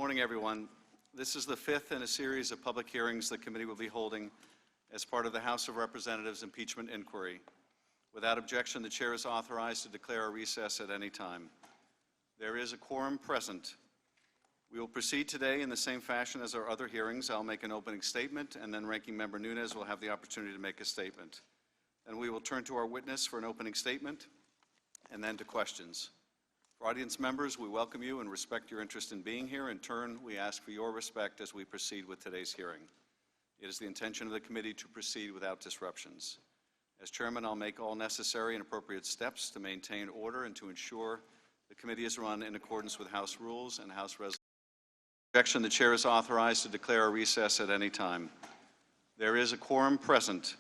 morning, everyone. This is the fifth in a series of public hearings the committee will be holding as part of the House of Representatives impeachment inquiry. Without objection, the chair is authorized to declare a recess at any time. There is a quorum present. We will proceed today in the same fashion as our other hearings. I'll make an opening statement, and then Ranking Member Nunes will have the opportunity to make a statement. Then we will turn to our witness for an opening statement, and then to questions. For audience members, we welcome you and respect your interest in being here. In turn, we ask for your respect as we proceed with today's hearing. It is the intention of the committee to proceed without disruptions. As chairman, I'll make all necessary and appropriate steps to maintain order and to ensure the committee is run in accordance with House rules and House resolutions. Objection, the chair is authorized to declare a recess at any time. There is a quorum present.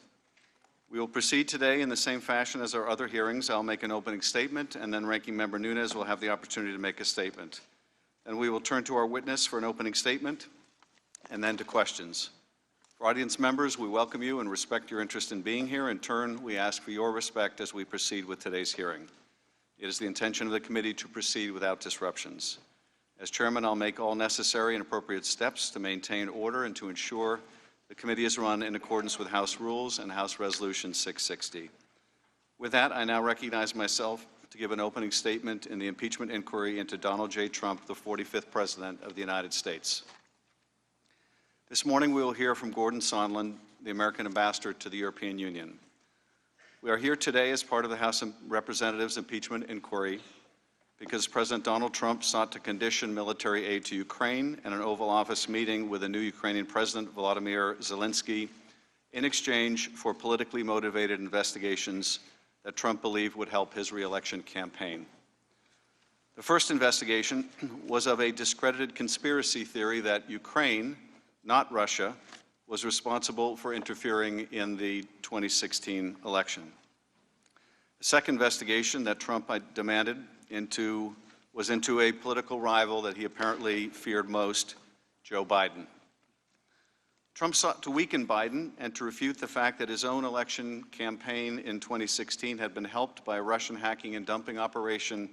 We will proceed today in the same fashion as our other hearings. I'll make an opening statement, and then Ranking Member Nunes will have the opportunity to make a statement. Then we will turn to our witness for an opening statement, and then to questions. For audience members, we welcome you and respect your interest in being here. In turn, we ask for your respect as we proceed with today's hearing. It is the intention of the committee to proceed without disruptions. As chairman, I'll make all necessary and appropriate steps to maintain order and to ensure the committee is run in accordance with House rules and House Resolution 660. With that, I now recognize myself to give an opening statement in the impeachment inquiry into Donald J. Trump, the 45th President of the United States. This morning, we will hear from Gordon Sondland, the American Ambassador to the European Union. We are here today as part of the House of Representatives impeachment inquiry because President Donald Trump sought to condition military aid to Ukraine and an Oval Office meeting with the new Ukrainian President, Volodymyr Zelensky, in exchange for politically motivated investigations that Trump believed would help his re-election campaign. The first investigation was of a discredited conspiracy theory that Ukraine, not Russia, was responsible for interfering in the 2016 election. The second investigation that Trump demanded was into a political rival that he apparently feared most, Joe Biden. Trump sought to weaken Biden and to refute the fact that his own election campaign in 2016 had been helped by a Russian hacking and dumping operation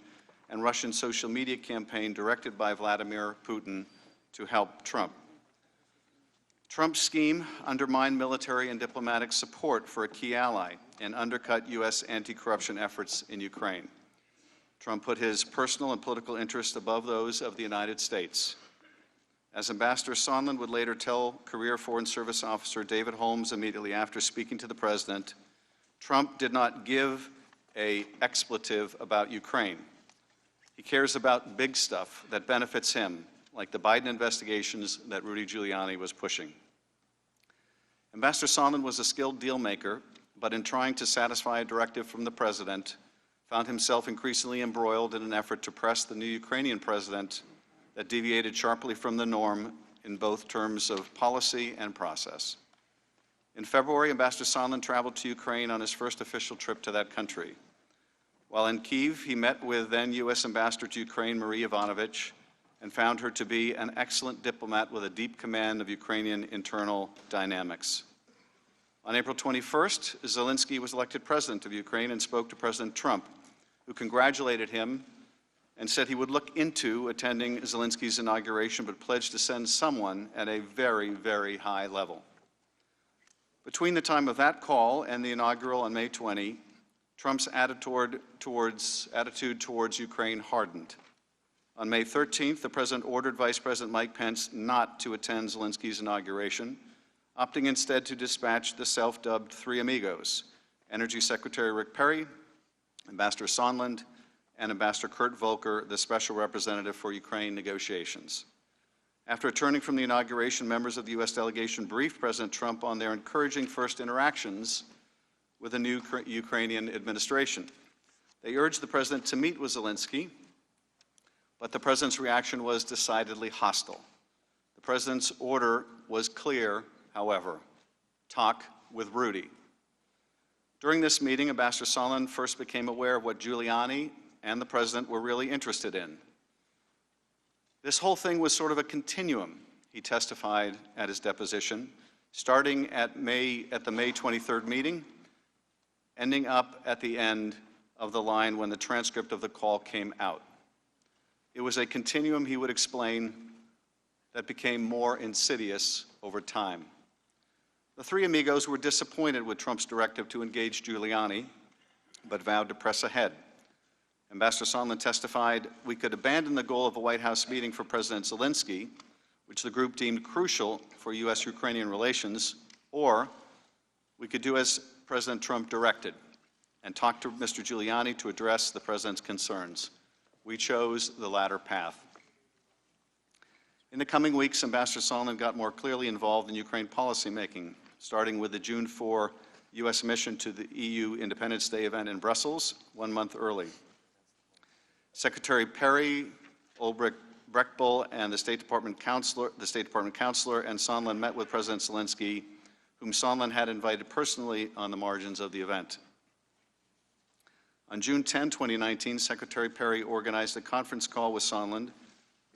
and Russian social media campaign directed by Vladimir Putin to help Trump. Trump's scheme undermined military and diplomatic support for a key ally and undercut U.S. anti-corruption efforts in Ukraine. Trump put his personal and political interests above those of the United States. As Ambassador Sunland would later tell career Foreign Service officer David Holmes immediately after speaking to the President, Trump did not give an expletive about Ukraine. He cares about big stuff that benefits him, like the Biden investigations that Rudy Giuliani was pushing. Ambassador Sondland was a skilled deal maker, but in trying to satisfy a directive from the President, found himself increasingly embroiled in an effort to press the new Ukrainian president that deviated sharply from the norm in both terms of policy and process. In February, Ambassador Sondland traveled to Ukraine on his first official trip to that country. While in Kyiv, he met with then U.S. Ambassador to Ukraine, Marie Ivanovich, and found her to be an excellent diplomat with a deep command of Ukrainian internal dynamics. On April 21st, Zelensky was elected president of Ukraine and spoke to President Trump, who congratulated him and said he would look into attending Zelensky's inauguration, but pledged to send someone at a very, very high level. Between the time of that call and the inaugural on May 20, Trump's attitude towards Ukraine hardened. On May 13th, the President ordered Vice President Mike Pence not to attend Zelensky's inauguration, opting instead to dispatch the self-dubbed Three Amigos, Energy Secretary Rick Perry, Ambassador Sunland, and Ambassador Kurt Volker, the Special Representative for Ukraine negotiations. After returning from the inauguration, members of the U.S. delegation briefed President Trump on their encouraging first interactions with the new Ukrainian administration. They urged the President to meet with Zelensky, but the President's reaction was decidedly hostile. The President's order was clear, however: talk with Rudy. During this meeting, Ambassador Sunland first became aware of what Giuliani and the President were really interested in. This whole thing was sort of a continuum, he testified at his deposition, starting at the May 23rd meeting, ending up at the end of the line when the transcript of the call came out. It was a continuum, he would explain, that became more insidious over time. The three amigos were disappointed with Trump's directive to engage Giuliani, but vowed to press ahead. Ambassador Sondland testified, "We could abandon the goal of a White House meeting for President Zelensky, which the group deemed crucial for U.S.-Ukrainian relations, or we could do as President Trump directed and talk to Mr. Giuliani to address the President's concerns. We chose the latter path." In the coming weeks, Ambassador Sunland got more clearly involved in Ukraine policymaking, starting with the June 4 U.S. mission to the EU Independence Day event in Brussels 1 month early. Secretary Perry, Ulbricht Brechtbull, and the State Department counselor, and Sunland met with President Zelensky, whom Sunland had invited personally on the margins of the event. On June 10, 2019, Secretary Perry organized a conference call with Sunland,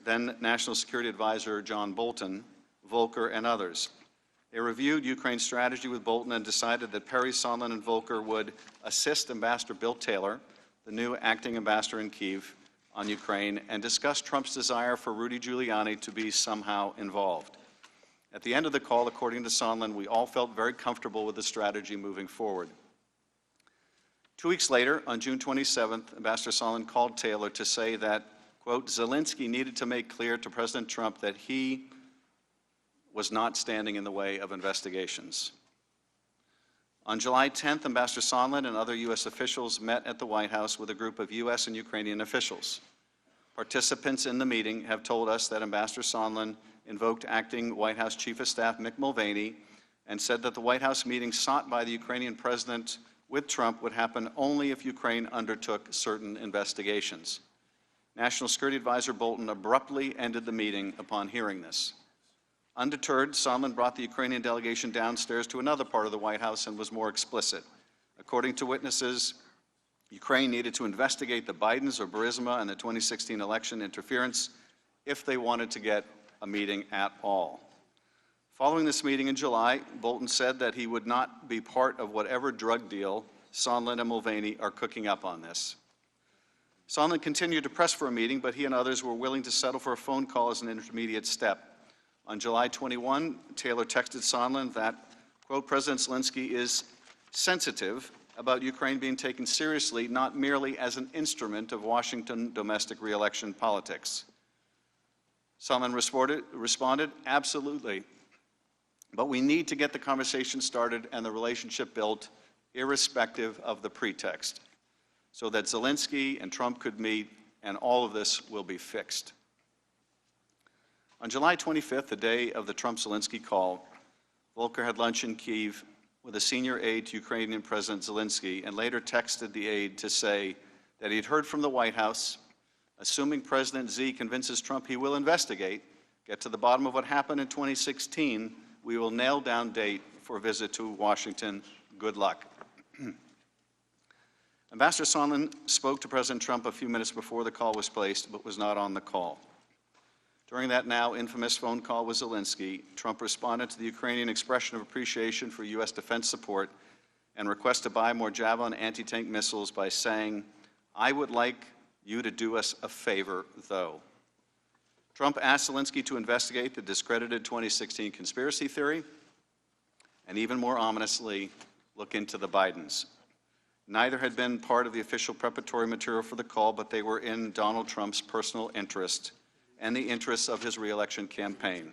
then National Security Advisor John Bolton, Volker, and others. They reviewed Ukraine's strategy with Bolton and decided that Perry, Sunland, and Volker would assist Ambassador Bill Taylor, the new acting ambassador in Kyiv, on Ukraine, and discuss Trump's desire for Rudy Giuliani to be somehow involved. At the end of the call, according to Sunland, we all felt very comfortable with the strategy moving forward. 2 weeks later, on June 27th, Ambassador Sunland called Taylor to say that, quote, Zelensky needed to make clear to President Trump that he was not standing in the way of investigations. On July 10th, Ambassador Sondland and other U.S. officials met at the White House with a group of U.S. and Ukrainian officials. Participants in the meeting have told us that Ambassador Sondland invoked acting White House Chief of Staff Mick Mulvaney and said that the White House meeting sought by the Ukrainian president with Trump would happen only if Ukraine undertook certain investigations. National Security Advisor Bolton abruptly ended the meeting upon hearing this. Undeterred, Sunland brought the Ukrainian delegation downstairs to another part of the White House and was more explicit. According to witnesses, Ukraine needed to investigate the Bidens or Burisma and the 2016 election interference if they wanted to get a meeting at all. Following this meeting in July, Bolton said that he would not be part of whatever drug deal Sunland and Mulvaney are cooking up on this. Sunland continued to press for a meeting, but he and others were willing to settle for a phone call as an intermediate step. On July 21, Taylor texted Sunland that, quote, President Zelensky is sensitive about Ukraine being taken seriously, not merely as an instrument of Washington domestic re-election politics. Sunland responded, absolutely, but we need to get the conversation started and the relationship built irrespective of the pretext, so that Zelensky and Trump could meet and all of this will be fixed. On July 25th, the day of the Trump-Zelensky call, Volker had lunch in Kyiv with a senior aide to Ukrainian President Zelensky and later texted the aide to say that he had heard from the White House, assuming President Z convinces Trump he will investigate, get to the bottom of what happened in 2016, we will nail down date for a visit to Washington. Good luck. Ambassador Sondland spoke to President Trump a few minutes before the call was placed, but was not on the call. During that now infamous phone call with Zelensky, Trump responded to the Ukrainian expression of appreciation for U.S. defense support and request to buy more Javelin anti-tank missiles by saying, I would like you to do us a favor, though. Trump asked Zelensky to investigate the discredited 2016 conspiracy theory and, even more ominously, look into the Bidens. Neither had been part of the official preparatory material for the call, but they were in Donald Trump's personal interest and the interests of his re-election campaign.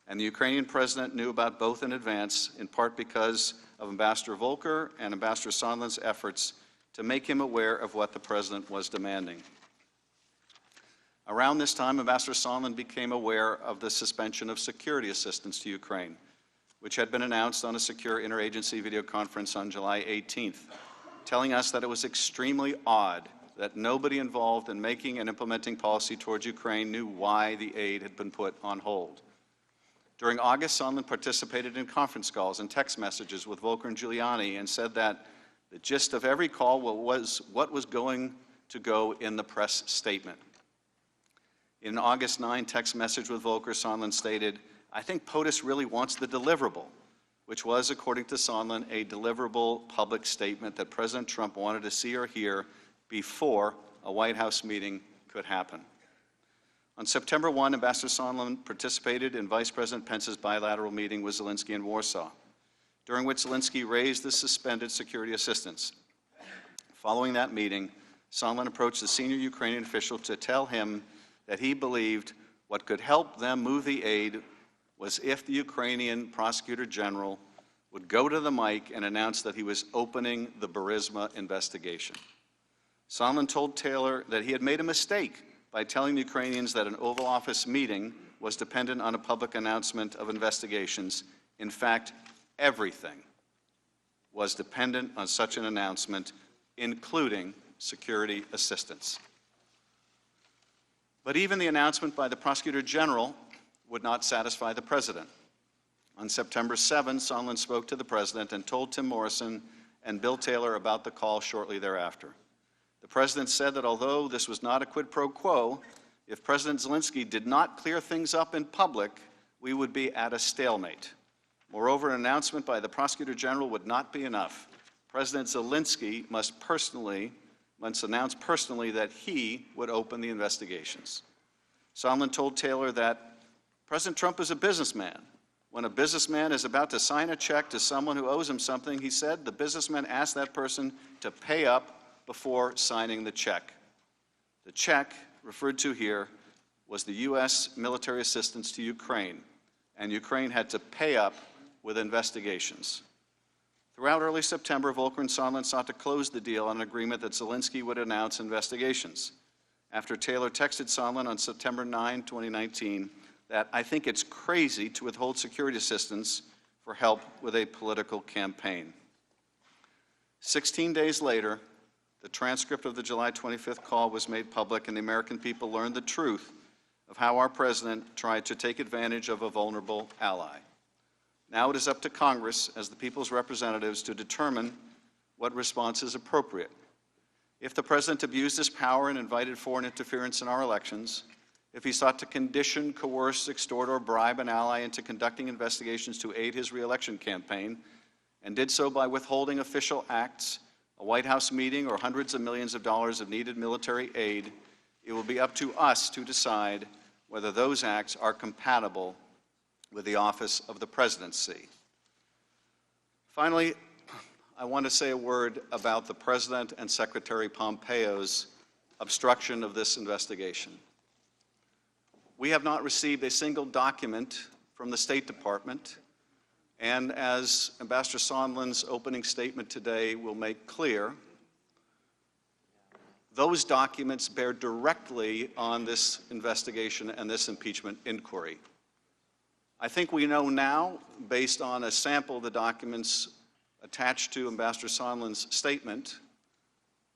And the Ukrainian president knew about both in advance, in part because of Ambassador Volker and Ambassador Sondland's efforts to make him aware of what the president was demanding. Around this time, Ambassador Sondland became aware of the suspension of security assistance to Ukraine, which had been announced on a secure interagency video conference on July 18th, telling us that it was extremely odd that nobody involved in making and implementing policy towards Ukraine knew why the aid had been put on hold. During August, Sunland participated in conference calls and text messages with Volker and Giuliani and said that the gist of every call was what was going to go in the press statement. In an August 9 text message with Volker, Sunland stated, I think POTUS really wants the deliverable, which was, according to Sunland, a deliverable public statement that President Trump wanted to see or hear before a White House meeting could happen. On On September 1, Ambassador Sondland participated in Vice President Pence's bilateral meeting with Zelensky in Warsaw, during which Zelensky raised the suspended security assistance. Following that meeting, Sunland approached the senior Ukrainian official to tell him that he believed what could help them move the aid was if the Ukrainian prosecutor general would go to the mic and announce that he was opening the Burisma investigation. Sunland told Taylor that he had made a mistake by telling the Ukrainians that an Oval Office meeting was dependent on a public announcement of investigations. In fact, everything was dependent on such an announcement, including security assistance. But even the announcement by the Prosecutor General would not satisfy the President. On September 7, Sunland spoke to the President and told Tim Morrison and Bill Taylor about the call shortly thereafter. The President said that although this was not a quid pro quo, if President Zelensky did not clear things up in public, we would be at a stalemate. Moreover, an announcement by the Prosecutor General would not be enough. President Zelensky must announce personally that he would open the investigations. Sunland told Taylor that President Trump is a businessman. When a businessman is about to sign a check to someone who owes him something, he said the businessman asked that person to pay up before signing the check. The check referred to here was the U.S. military assistance to Ukraine, and Ukraine had to pay up with investigations. Throughout early September, Volker and Sunland sought to close the deal on an agreement that Zelensky would announce investigations. After Taylor texted Sunland on September 9, 2019, that I think it's crazy to withhold security assistance for help with a political campaign. 16 days later, the transcript of the July 25th call was made public, and the American people learned the truth of how our president tried to take advantage of a vulnerable ally. Now it is up to Congress, as the people's representatives, to determine what response is appropriate. If the president abused his power and invited foreign interference in our elections, if he sought to condition, coerce, extort, or bribe an ally into conducting investigations to aid his re-election campaign, and did so by withholding official acts, a White House meeting, or hundreds of millions of dollars of needed military aid, it will be up to us to decide whether those acts are compatible with the office of the presidency. Finally, I want to say a word about the President and Secretary Pompeo's obstruction of this investigation. We have not received a single document from the State Department, and as Ambassador Sondland's opening statement today will make clear, those documents bear directly on this investigation and this impeachment inquiry. I think we know now, based on a sample of the documents attached to Ambassador Sondland's statement,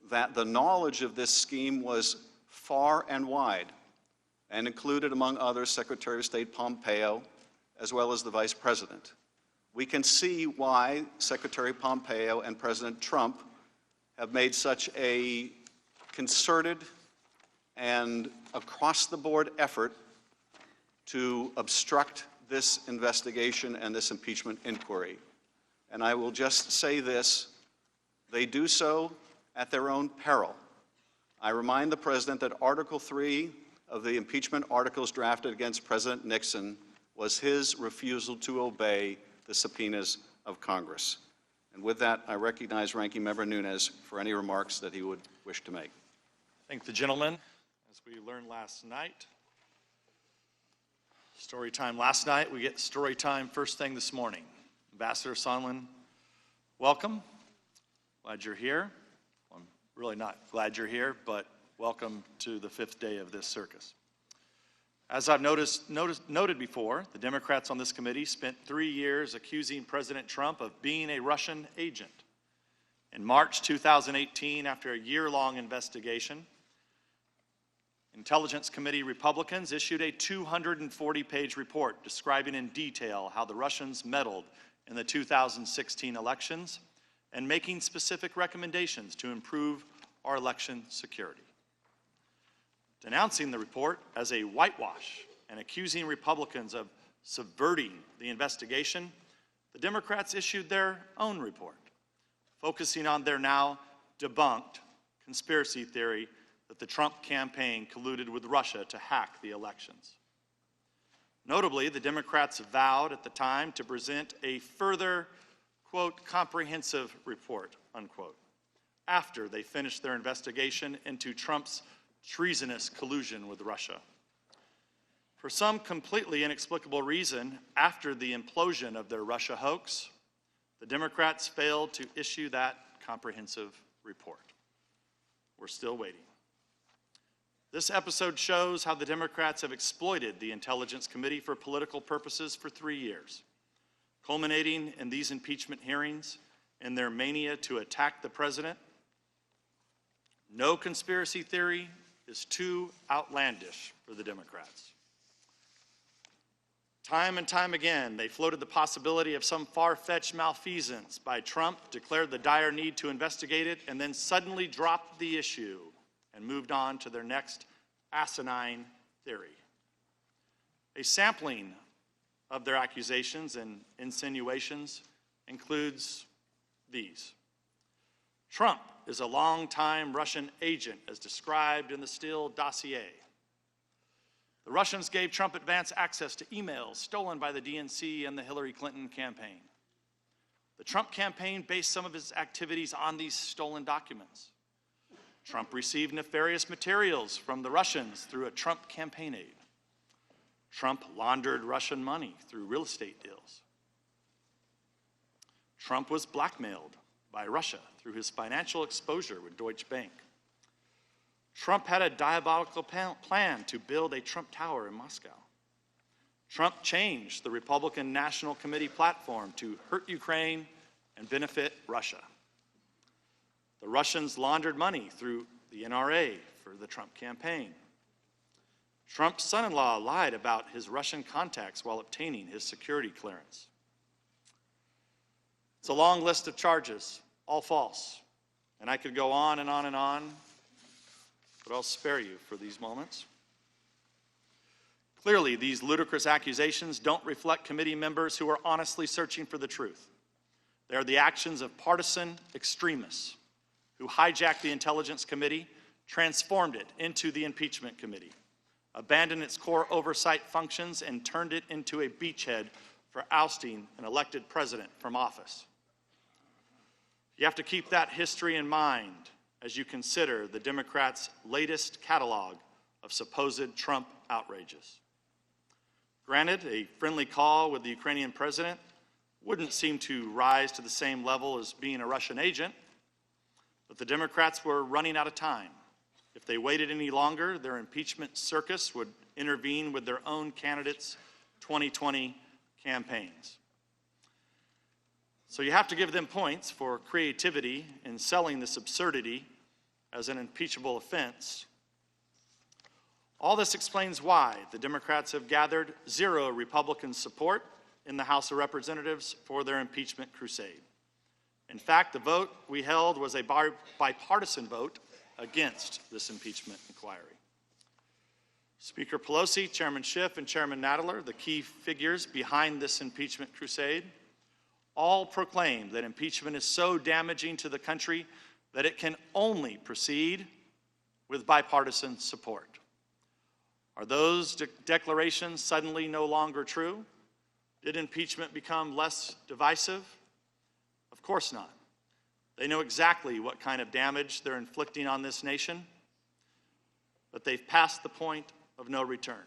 that the knowledge of this scheme was far and wide, and included, among others, Secretary of State Pompeo, as well as the Vice President. We can see why Secretary Pompeo and President Trump have made such a concerted and across-the-board effort to obstruct this investigation and this impeachment inquiry. And I will just say this, they do so at their own peril. I remind the President that Article 3 of the impeachment articles drafted against President Nixon was his refusal to obey the subpoenas of Congress. And with that, I recognize Ranking Member Nunes for any remarks that he would wish to make. Thank the gentleman. As we learned last night, story time last night, we get story time first thing this morning. Ambassador Sunland, welcome. Glad you're here. Well, I'm really not glad you're here, but welcome to the fifth day of this circus. As I've noted before, the Democrats on this committee spent 3 years accusing President Trump of being a Russian agent. In March 2018, after a year-long investigation, Intelligence Committee Republicans issued a 240-page report describing in detail how the Russians meddled in the 2016 elections and making specific recommendations to improve our election security. Denouncing the report as a whitewash and accusing Republicans of subverting the investigation, the Democrats issued their own report, focusing on their now debunked conspiracy theory that the Trump campaign colluded with Russia to hack the elections. Notably, the Democrats vowed at the time to present a further, quote, comprehensive report, unquote, after they finished their investigation into Trump's treasonous collusion with Russia. For some completely inexplicable reason, after the implosion of their Russia hoax, the Democrats failed to issue that comprehensive report. We're still waiting. This episode shows how the Democrats have exploited the Intelligence Committee for political purposes for 3 years, culminating in these impeachment hearings and their mania to attack the president. No conspiracy theory is too outlandish for the Democrats. Time and time again, they floated the possibility of some far-fetched malfeasance by Trump, declared the dire need to investigate it, and then suddenly dropped the issue and moved on to their next asinine theory. A sampling of their accusations and insinuations includes these. Trump is a longtime Russian agent, as described in the Steele dossier. The Russians gave Trump advance access to emails stolen by the DNC and the Hillary Clinton campaign. The Trump campaign based some of its activities on these stolen documents. Trump received nefarious materials from the Russians through a Trump campaign aide. Trump laundered Russian money through real estate deals. Trump was blackmailed by Russia through his financial exposure with Deutsche Bank. Trump had a diabolical plan to build a Trump Tower in Moscow. Trump changed the Republican National Committee platform to hurt Ukraine and benefit Russia. The Russians laundered money through the NRA for the Trump campaign. Trump's son-in-law lied about his Russian contacts while obtaining his security clearance. It's a long list of charges, all false, and I could go on and on and on, but I'll spare you for these moments. Clearly, these ludicrous accusations don't reflect committee members who are honestly searching for the truth. They are the actions of partisan extremists who hijacked the Intelligence Committee, transformed it into the Impeachment Committee, abandoned its core oversight functions, and turned it into a beachhead for ousting an elected president from office. You have to keep that history in mind as you consider the Democrats' latest catalog of supposed Trump outrages. Granted, a friendly call with the Ukrainian president wouldn't seem to rise to the same level as being a Russian agent, but the Democrats were running out of time. If they waited any longer, their impeachment circus would intervene with their own candidates' 2020 campaigns. So you have to give them points for creativity in selling this absurdity as an impeachable offense. All this explains why the Democrats have gathered zero Republican support in the House of Representatives for their impeachment crusade. In fact, the vote we held was a bipartisan vote against this impeachment inquiry. Speaker Pelosi, Chairman Schiff, and Chairman Nadler, the key figures behind this impeachment crusade, all proclaimed that impeachment is so damaging to the country that it can only proceed with bipartisan support. Are those declarations suddenly no longer true? Did impeachment become less divisive? Of course not. They know exactly what kind of damage they're inflicting on this nation, but they've passed the point of no return.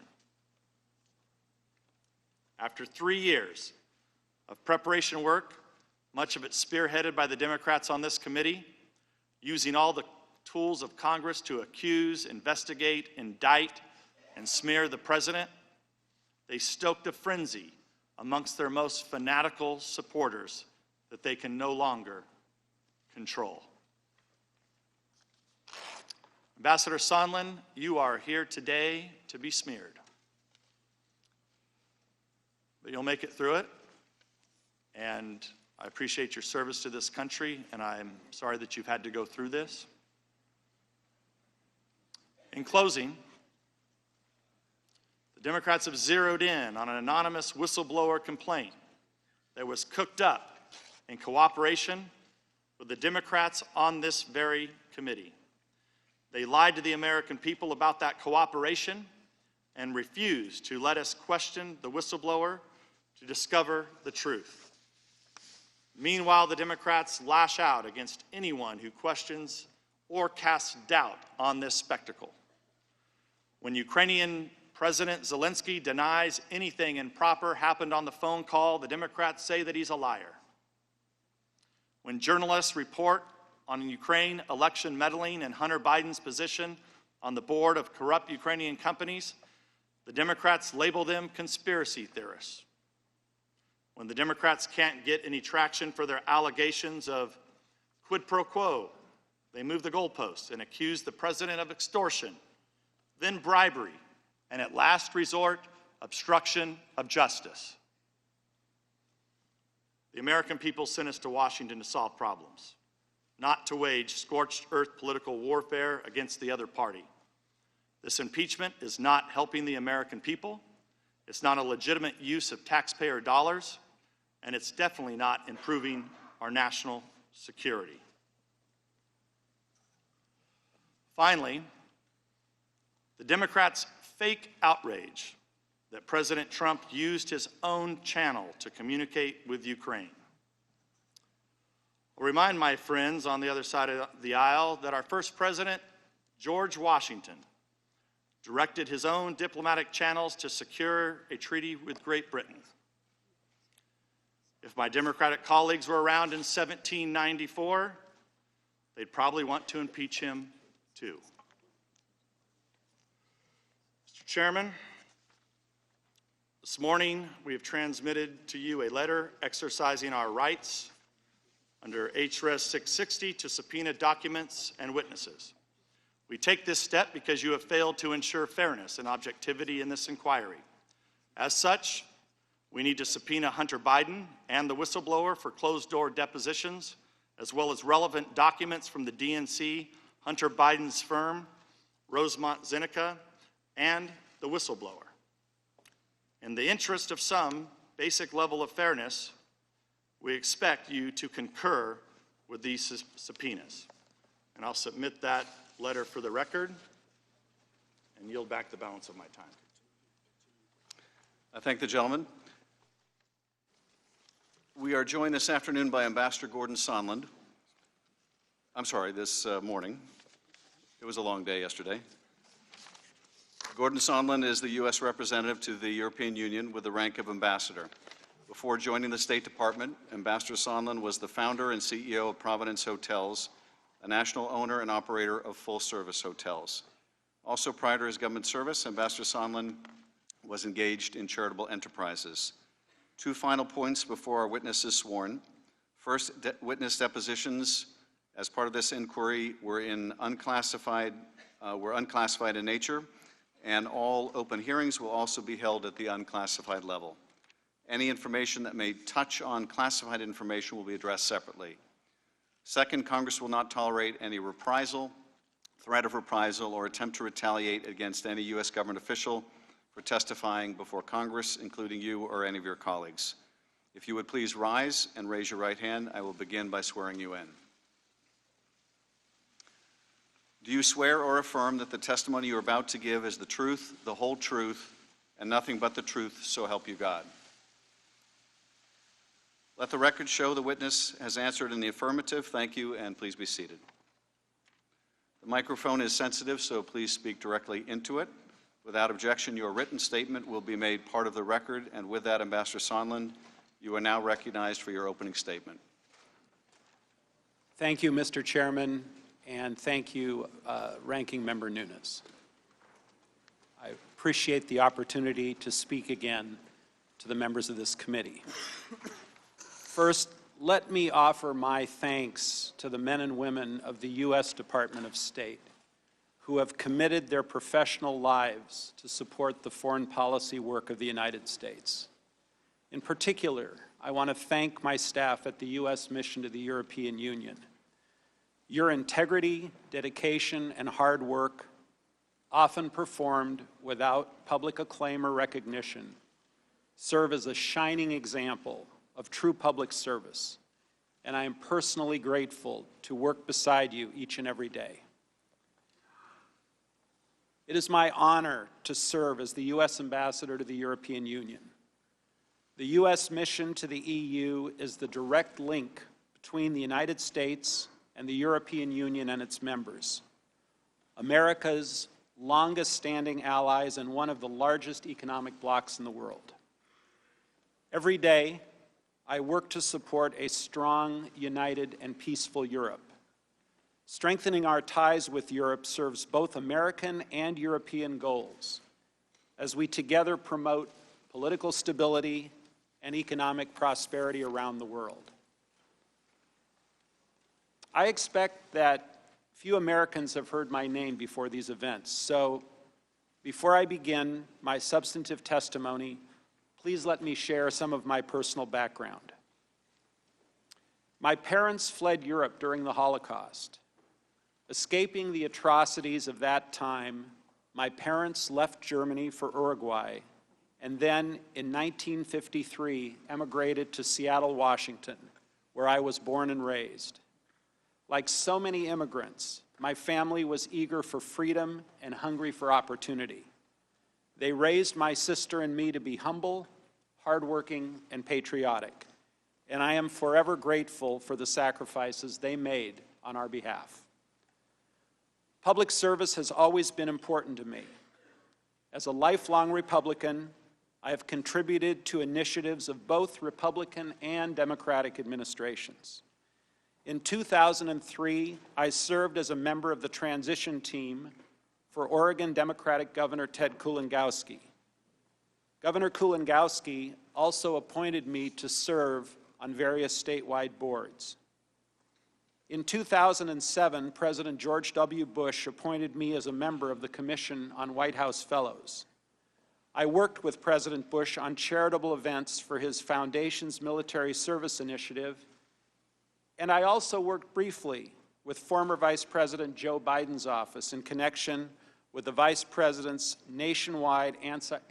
After 3 years of preparation work, much of it spearheaded by the Democrats on this committee, using all the tools of Congress to accuse, investigate, indict, and smear the president, they stoked a frenzy amongst their most fanatical supporters that they can no longer control. Ambassador Sondland, you are here today to be smeared. But you'll make it through it, and I appreciate your service to this country, and I'm sorry that you've had to go through this. In closing, the Democrats have zeroed in on an anonymous whistleblower complaint that was cooked up in cooperation with the Democrats on this very committee. They lied to the American people about that cooperation and refused to let us question the whistleblower to discover the truth. Meanwhile, the Democrats lash out against anyone who questions or casts doubt on this spectacle. When Ukrainian President Zelensky denies anything improper happened on the phone call, the Democrats say that he's a liar. When journalists report on Ukraine election meddling and Hunter Biden's position on the board of corrupt Ukrainian companies, the Democrats label them conspiracy theorists. When the Democrats can't get any traction for their allegations of quid pro quo, they move the goalposts and accuse the president of extortion, then bribery, and at last resort, obstruction of justice. The American people sent us to Washington to solve problems, not to wage scorched earth political warfare against the other party. This impeachment is not helping the American people. It's not a legitimate use of taxpayer dollars, and it's definitely not improving our national security. Finally, the Democrats' fake outrage that President Trump used his own channel to communicate with Ukraine. I'll remind my friends on the other side of the aisle that our first president, George Washington, directed his own diplomatic channels to secure a treaty with Great Britain. If my Democratic colleagues were around in 1794, they'd probably want to impeach him too. Mr. Chairman, this morning we have transmitted to you a letter exercising our rights under HRS 660 to subpoena documents and witnesses. We take this step because you have failed to ensure fairness and objectivity in this inquiry. As such, we need to subpoena Hunter Biden and the whistleblower for closed-door depositions, as well as relevant documents from the DNC, Hunter Biden's firm, Rosemont Zeneca, and the whistleblower. In the interest of some basic level of fairness, we expect you to concur with these subpoenas. And I'll submit that letter for the record and yield back the balance of my time. I thank the gentleman. We are joined this afternoon by Ambassador Gordon Sondland. This morning. It was a long day yesterday. Gordon Sondland is the U.S. representative to the European Union with the rank of ambassador. Before joining the State Department, Ambassador Sunland was the founder and CEO of Providence Hotels, a national owner and operator of full-service hotels. Also prior to his government service, Ambassador Sondland was engaged in charitable enterprises. Two final points before our witness is sworn. First, witness depositions as part of this inquiry were unclassified in nature, and all open hearings will also be held at the unclassified level. Any information that may touch on classified information will be addressed separately. Second, Congress will not tolerate any reprisal, threat of reprisal, or attempt to retaliate against any U.S. government official for testifying before Congress, including you or any of your colleagues. If you would please rise and raise your right hand, I will begin by swearing you in. Do you swear or affirm that the testimony you are about to give is the truth, the whole truth, and nothing but the truth, so help you God? Let the record show the witness has answered in the affirmative. Thank you, and please be seated. The microphone is sensitive, so please speak directly into it. Without objection, your written statement will be made part of the record, and with that, Ambassador Sondland, you are now recognized for your opening statement. Thank you, Mr. Chairman, and thank you, Ranking Member Nunes. I appreciate the opportunity to speak again to the members of this committee. First, let me offer my thanks to the men and women of the U.S. Department of State who have committed their professional lives to support the foreign policy work of the United States. In particular, I want to thank my staff at the U.S. Mission to the European Union. Your integrity, dedication, and hard work, often performed without public acclaim or recognition, serve as a shining example of true public service, and I am personally grateful to work beside you each and every day. It is my honor to serve as the U.S. Ambassador to the European Union. The U.S. mission to the EU is the direct link between the United States and the European Union and its members, America's longest-standing allies and one of the largest economic blocs in the world. Every day, I work to support a strong, united, and peaceful Europe. Strengthening our ties with Europe serves both American and European goals as we together promote political stability and economic prosperity around the world. I expect that few Americans have heard my name before these events, so before I begin my substantive testimony, please let me share some of my personal background. My parents fled Europe during the Holocaust. Escaping the atrocities of that time, my parents left Germany for Uruguay and then, in 1953, emigrated to Seattle, Washington, where I was born and raised. Like so many immigrants, my family was eager for freedom and hungry for opportunity. They raised my sister and me to be humble, hardworking, and patriotic, and I am forever grateful for the sacrifices they made on our behalf. Public service has always been important to me. As a lifelong Republican, I have contributed to initiatives of both Republican and Democratic administrations. In 2003, I served as a member of the transition team for Oregon Democratic Governor Ted Kulongoski. Governor Kulongoski also appointed me to serve on various statewide boards. In 2007, President George W. Bush appointed me as a member of the Commission on White House Fellows. I worked with President Bush on charitable events for his foundation's military service initiative, and I also worked briefly with former Vice President Joe Biden's office in connection with the Vice President's nationwide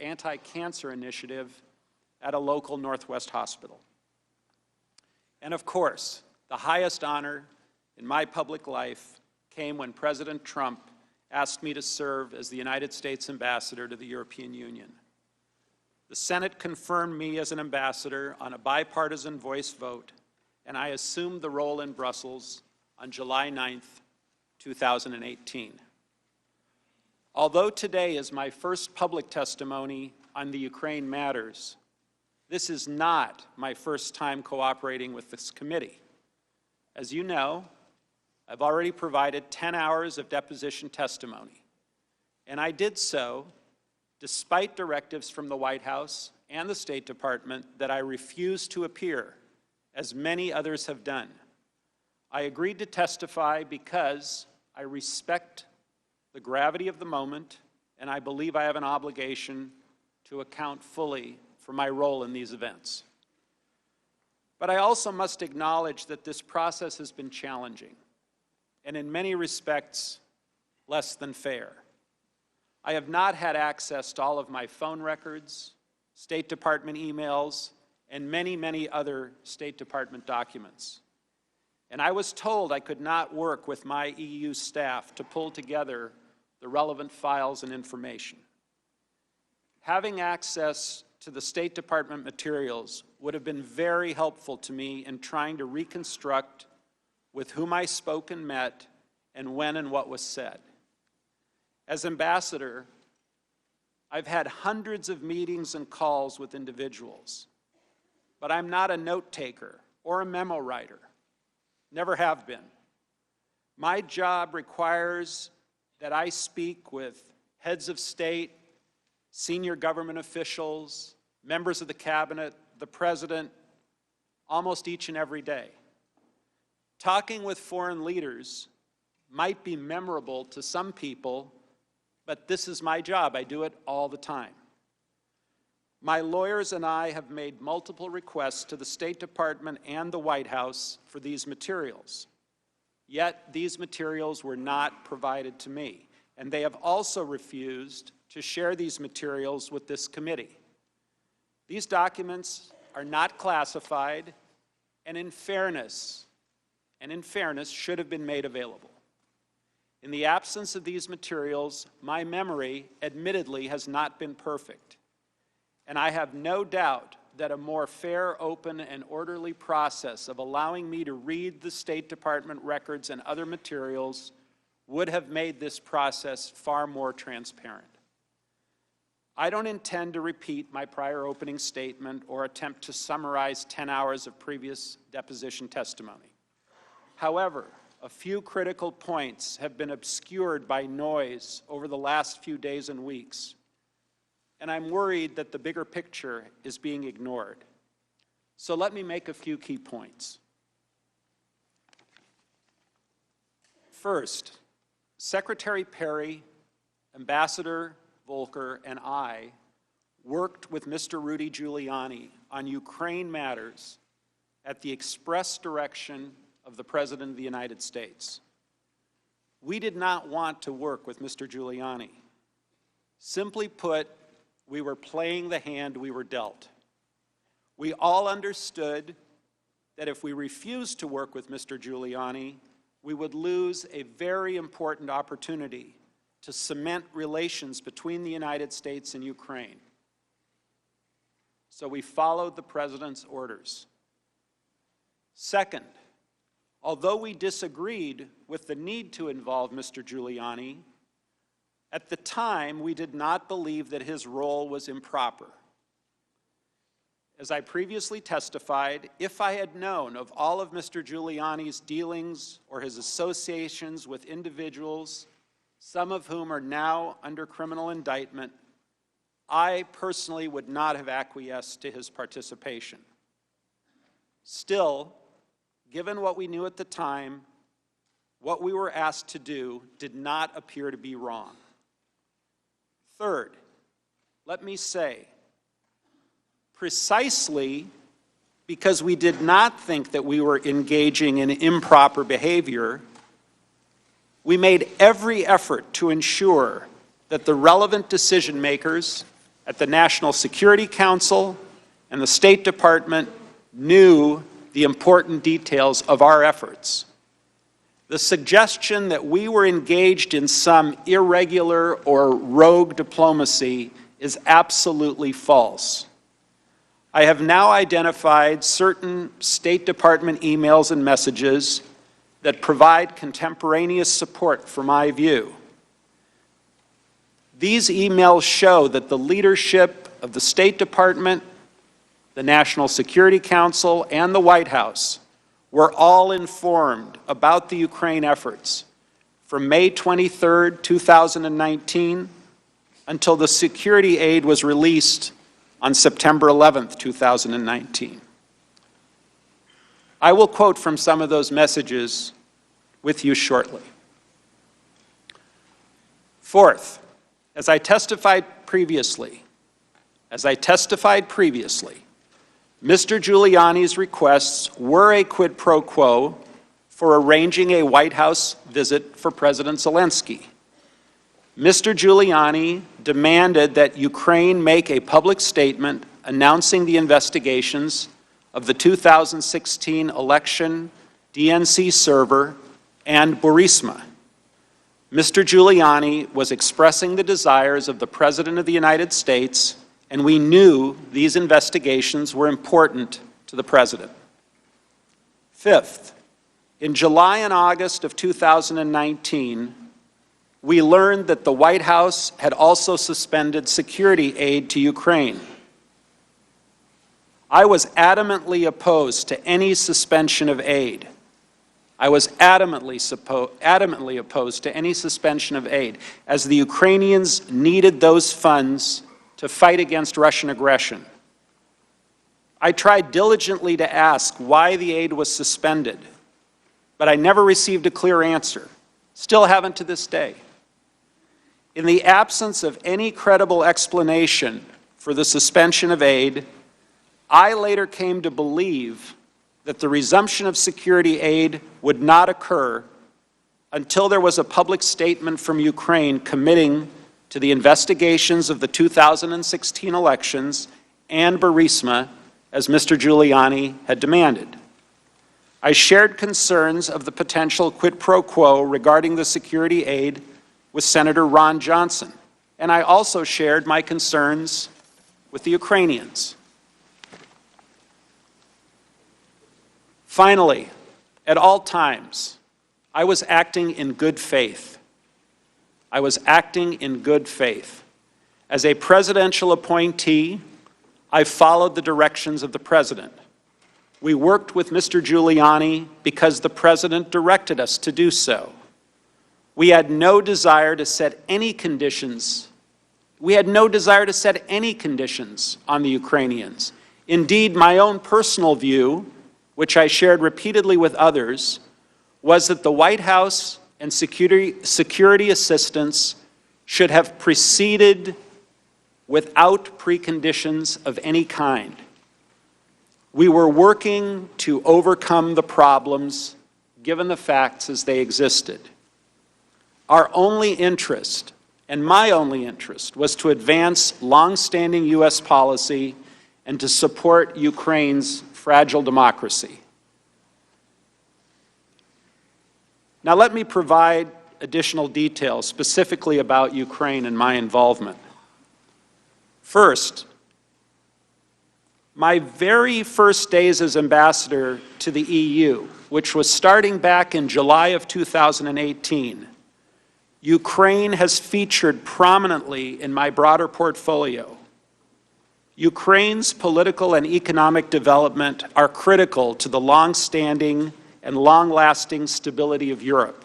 anti-cancer initiative at a local Northwest hospital. And of course, the highest honor in my public life came when President Trump asked me to serve as the United States Ambassador to the European Union. The Senate confirmed me as an ambassador on a bipartisan voice vote, and I assumed the role in Brussels on July 9th, 2018. Although today is my first public testimony on the Ukraine matters, this is not my first time cooperating with this committee. As you know, I've already provided 10 hours of deposition testimony, and I did so despite directives from the White House and the State Department that I refuse to appear, as many others have done. I agreed to testify because I respect the gravity of the moment, and I believe I have an obligation to account fully for my role in these events. But I also must acknowledge that this process has been challenging, and in many respects, less than fair. I have not had access to all of my phone records, State Department emails, and many, many other State Department documents. And I was told I could not work with my EU staff to pull together the relevant files and information. Having access to the State Department materials would have been very helpful to me in trying to reconstruct with whom I spoke and met, and when and what was said. As ambassador, I've had hundreds of meetings and calls with individuals, but I'm not a note taker or a memo writer. Never have been. My job requires that I speak with heads of state, senior government officials, members of the cabinet, the president, almost each and every day. Talking with foreign leaders might be memorable to some people, but this is my job. I do it all the time. My lawyers and I have made multiple requests to the State Department and the White House for these materials. Yet these materials were not provided to me, and they have also refused to share these materials with this committee. These documents are not classified, and in fairness, should have been made available. In the absence of these materials, my memory, admittedly, has not been perfect, and I have no doubt that a more fair, open, and orderly process of allowing me to read the State Department records and other materials would have made this process far more transparent. I don't intend to repeat my prior opening statement or attempt to summarize 10 hours of previous deposition testimony. However, a few critical points have been obscured by noise over the last few days and weeks, and I'm worried that the bigger picture is being ignored. So let me make a few key points. First, Secretary Perry, Ambassador Volker, and I worked with Mr. Rudy Giuliani on Ukraine matters at the express direction of the President of the United States. We did not want to work with Mr. Giuliani. Simply put, we were playing the hand we were dealt. We all understood that if we refused to work with Mr. Giuliani, we would lose a very important opportunity to cement relations between the United States and Ukraine. So we followed the President's orders. Second, although we disagreed with the need to involve Mr. Giuliani, at the time we did not believe that his role was improper. As I previously testified, if I had known of all of Mr. Giuliani's dealings or his associations with individuals, some of whom are now under criminal indictment, I personally would not have acquiesced to his participation. Still, given what we knew at the time, what we were asked to do did not appear to be wrong. Third, let me say, precisely because we did not think that we were engaging in improper behavior, we made every effort to ensure that the relevant decision makers at the National Security Council and the State Department knew the important details of our efforts. The suggestion that we were engaged in some irregular or rogue diplomacy is absolutely false. I have now identified certain State Department emails and messages that provide contemporaneous support for my view. These emails show that the leadership of the State Department, the National Security Council, and the White House were all informed about the Ukraine efforts from May 23, 2019 until the security aid was released on September 11, 2019. I will quote from some of those messages with you shortly. Fourth, as I testified previously, Mr. Giuliani's requests were a quid pro quo for arranging a White House visit for President Zelensky. Mr. Giuliani demanded that Ukraine make a public statement announcing the investigations of the 2016 election, DNC server, and Burisma. Mr. Giuliani was expressing the desires of the President of the United States, and we knew these investigations were important to the President. Fifth, in July and August of 2019, we learned that the White House had also suspended security aid to Ukraine. I was adamantly opposed to any suspension of aid. I was adamantly opposed to any suspension of aid, as the Ukrainians needed those funds to fight against Russian aggression. I tried diligently to ask why the aid was suspended, but I never received a clear answer. Still haven't to this day. In the absence of any credible explanation for the suspension of aid, I later came to believe that the resumption of security aid would not occur until there was a public statement from Ukraine committing to the investigations of the 2016 elections and Burisma, as Mr. Giuliani had demanded. I shared concerns of the potential quid pro quo regarding the security aid with Senator Ron Johnson, and I also shared my concerns with the Ukrainians. Finally, at all times, I was acting in good faith. I was acting in good faith. As a presidential appointee, I followed the directions of the president. We worked with Mr. Giuliani because the president directed us to do so. We had no desire to set any conditions. We had no desire to set any conditions on the Ukrainians. Indeed, my own personal view, which I shared repeatedly with others, was that the White House and security assistance should have proceeded without preconditions of any kind. We were working to overcome the problems, given the facts as they existed. Our only interest, and my only interest, was to advance long-standing U.S. policy and to support Ukraine's fragile democracy. Now let me provide additional details specifically about Ukraine and my involvement. First, my very first days as ambassador to the EU, which was starting back in July of 2018, Ukraine has featured prominently in my broader portfolio. Ukraine's political and economic development are critical to the long-standing and long-lasting stability of Europe.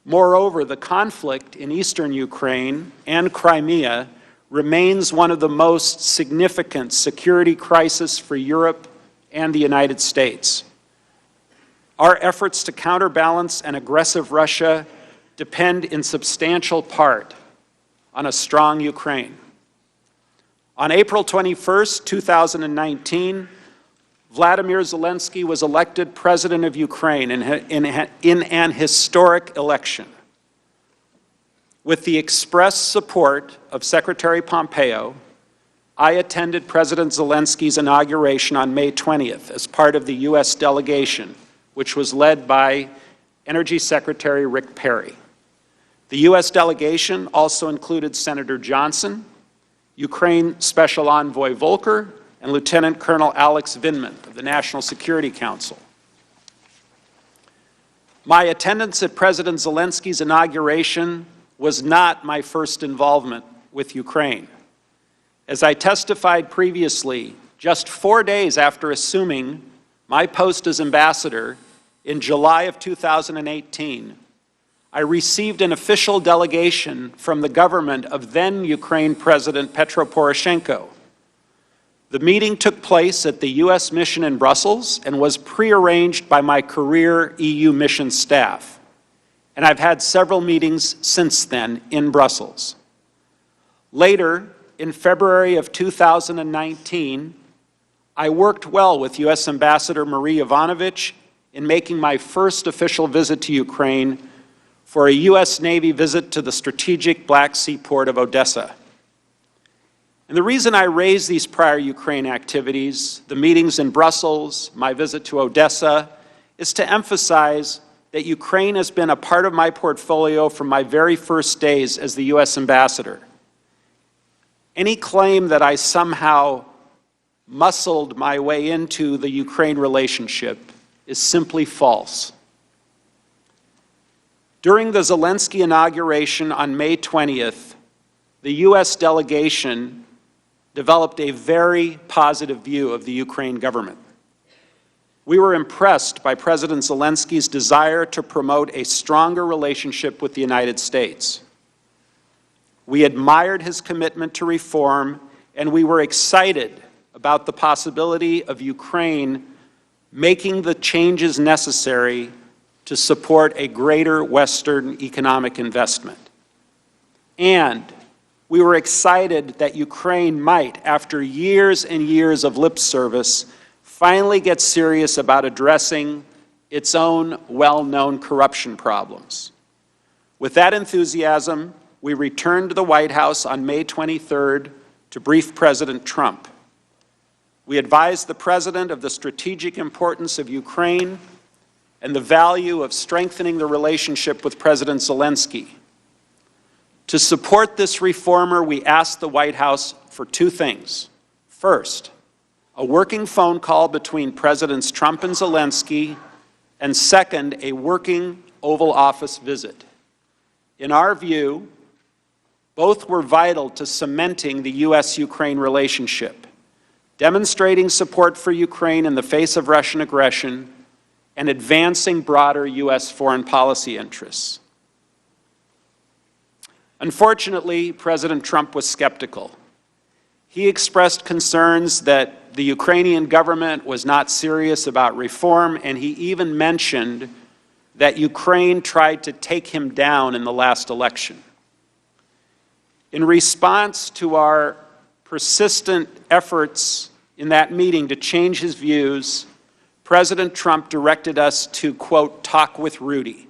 Moreover, the conflict in eastern Ukraine and Crimea remains one of the most significant security crises for Europe and the United States. Our efforts to counterbalance an aggressive Russia depend in substantial part on a strong Ukraine. On April 21st, 2019, Vladimir Zelensky was elected president of Ukraine in an historic election. With the express support of Secretary Pompeo, I attended President Zelensky's inauguration on May 20th as part of the U.S. delegation, which was led by Energy Secretary Rick Perry. The U.S. delegation also included Senator Johnson, Ukraine Special Envoy Volker, and Lieutenant Colonel Alex Vindman of the National Security Council. My attendance at President Zelensky's inauguration was not my first involvement with Ukraine. As I testified previously, just 4 days after assuming my post as ambassador in July of 2018, I received an official delegation from the government of then Ukraine President Petro Poroshenko. The meeting took place at the U.S. mission in Brussels and was prearranged by my career EU mission staff. And I've had several meetings since then in Brussels. Later, in February of 2019, I worked well with U.S. Ambassador Marie Yovanovitch in making my first official visit to Ukraine for a U.S. Navy visit to the strategic Black Sea port of Odessa. And the reason I raise these prior Ukraine activities, the meetings in Brussels, my visit to Odessa, is to emphasize that Ukraine has been a part of my portfolio from my very first days as the U.S. ambassador. Any claim that I somehow muscled my way into the Ukraine relationship is simply false. During the Zelensky inauguration on May 20th, the U.S. delegation developed a very positive view of the Ukraine government. We were impressed by President Zelensky's desire to promote a stronger relationship with the United States. We admired his commitment to reform, and we were excited about the possibility of Ukraine making the changes necessary to support a greater Western economic investment. And we were excited that Ukraine might, after years and years of lip service, finally get serious about addressing its own well-known corruption problems. With that enthusiasm, we returned to the White House on May 23rd to brief President Trump. We advised the President of the strategic importance of Ukraine and the value of strengthening the relationship with President Zelensky. To support this reformer, we asked the White House for two things. First, a working phone call between Presidents Trump and Zelensky, and second, a working Oval Office visit. In our view, both were vital to cementing the U.S.-Ukraine relationship, demonstrating support for Ukraine in the face of Russian aggression, and advancing broader U.S. foreign policy interests. Unfortunately, President Trump was skeptical. He expressed concerns that the Ukrainian government was not serious about reform, and he even mentioned that Ukraine tried to take him down in the last election. In response to our persistent efforts in that meeting to change his views, President Trump directed us to, quote, talk with Rudy.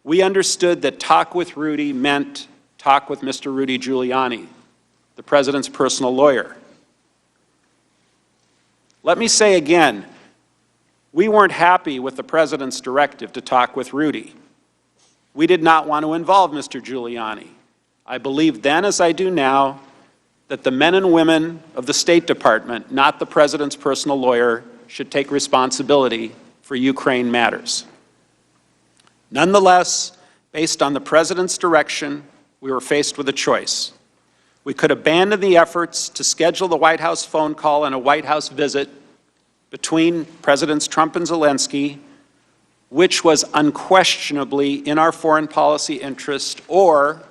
We understood that talk with Rudy meant talk with Mr. Rudy Giuliani, the president's personal lawyer. Let me say again, we weren't happy with the president's directive to talk with Rudy. We did not want to involve Mr. Giuliani. I believed then, as I do now, that the men and women of the State Department, not the president's personal lawyer, should take responsibility for Ukraine matters. Nonetheless, based on the president's direction, we were faced with a choice. We could abandon the efforts to schedule the White House phone call and a White House visit between Presidents Trump and Zelensky, which was unquestionably in our foreign policy interest, or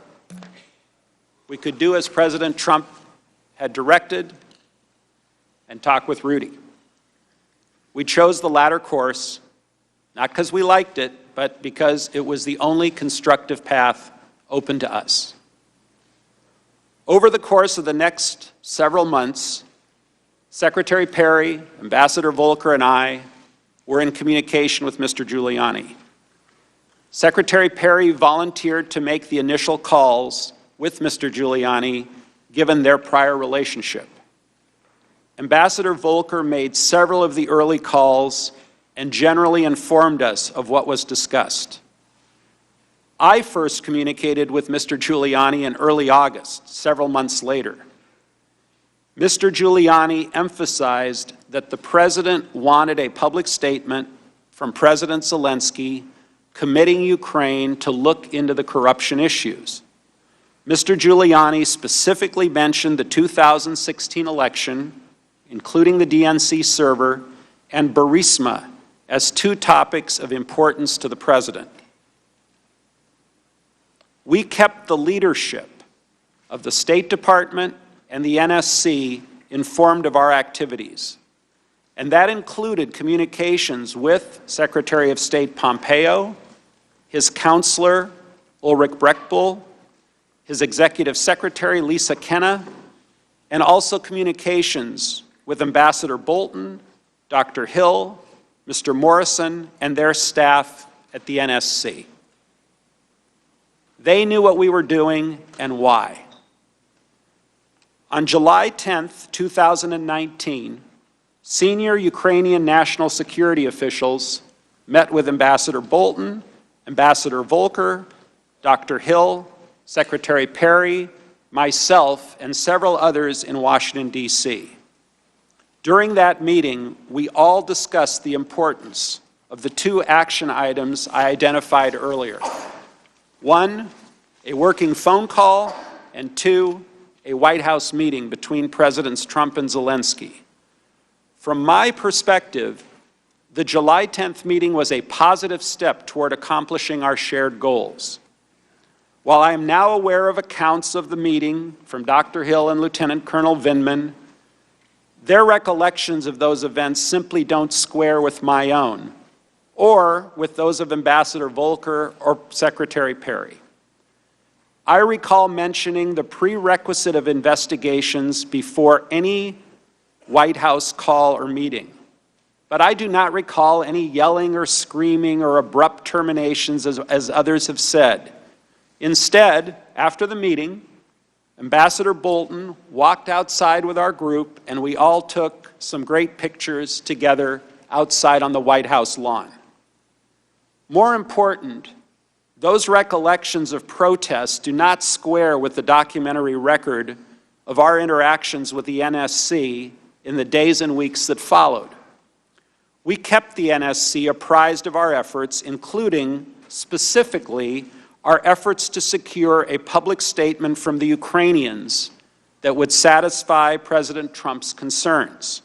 we could do as President Trump had directed and talk with Rudy. We chose the latter course, not because we liked it, but because it was the only constructive path open to us. Over the course of the next several months, Secretary Perry, Ambassador Volker, and I were in communication with Mr. Giuliani. Secretary Perry volunteered to make the initial calls with Mr. Giuliani, given their prior relationship. Ambassador Volker made several of the early calls and generally informed us of what was discussed. I first communicated with Mr. Giuliani in early August, several months later. Mr. Giuliani emphasized that the president wanted a public statement from President Zelensky committing Ukraine to look into the corruption issues. Mr. Giuliani specifically mentioned the 2016 election, including the DNC server, and Burisma as two topics of importance to the president. We kept the leadership of the State Department and the NSC informed of our activities, and that included communications with Secretary of State Pompeo, his counselor Ulrich Brechtbull, his executive secretary Lisa Kenna, and also communications with Ambassador Bolton, Dr. Hill, Mr. Morrison, and their staff at the NSC. They knew what we were doing and why. On July 10, 2019, senior Ukrainian national security officials met with Ambassador Bolton, Ambassador Volker, Dr. Hill, Secretary Perry, myself, and several others in Washington, D.C. During that meeting, we all discussed the importance of the two action items I identified earlier. One, a working phone call, and two, a White House meeting between Presidents Trump and Zelensky. From my perspective, the July 10th meeting was a positive step toward accomplishing our shared goals. While I am now aware of accounts of the meeting from Dr. Hill and Lieutenant Colonel Vindman, their recollections of those events simply don't square with my own, or with those of Ambassador Volker or Secretary Perry. I recall mentioning the prerequisite of investigations before any White House call or meeting, but I do not recall any yelling or screaming or abrupt terminations as others have said. Instead, after the meeting, Ambassador Bolton walked outside with our group, and we all took some great pictures together outside on the White House lawn. More important, those recollections of protests do not square with the documentary record of our interactions with the NSC in the days and weeks that followed. We kept the NSC apprised of our efforts, including, specifically, our efforts to secure a public statement from the Ukrainians that would satisfy President Trump's concerns.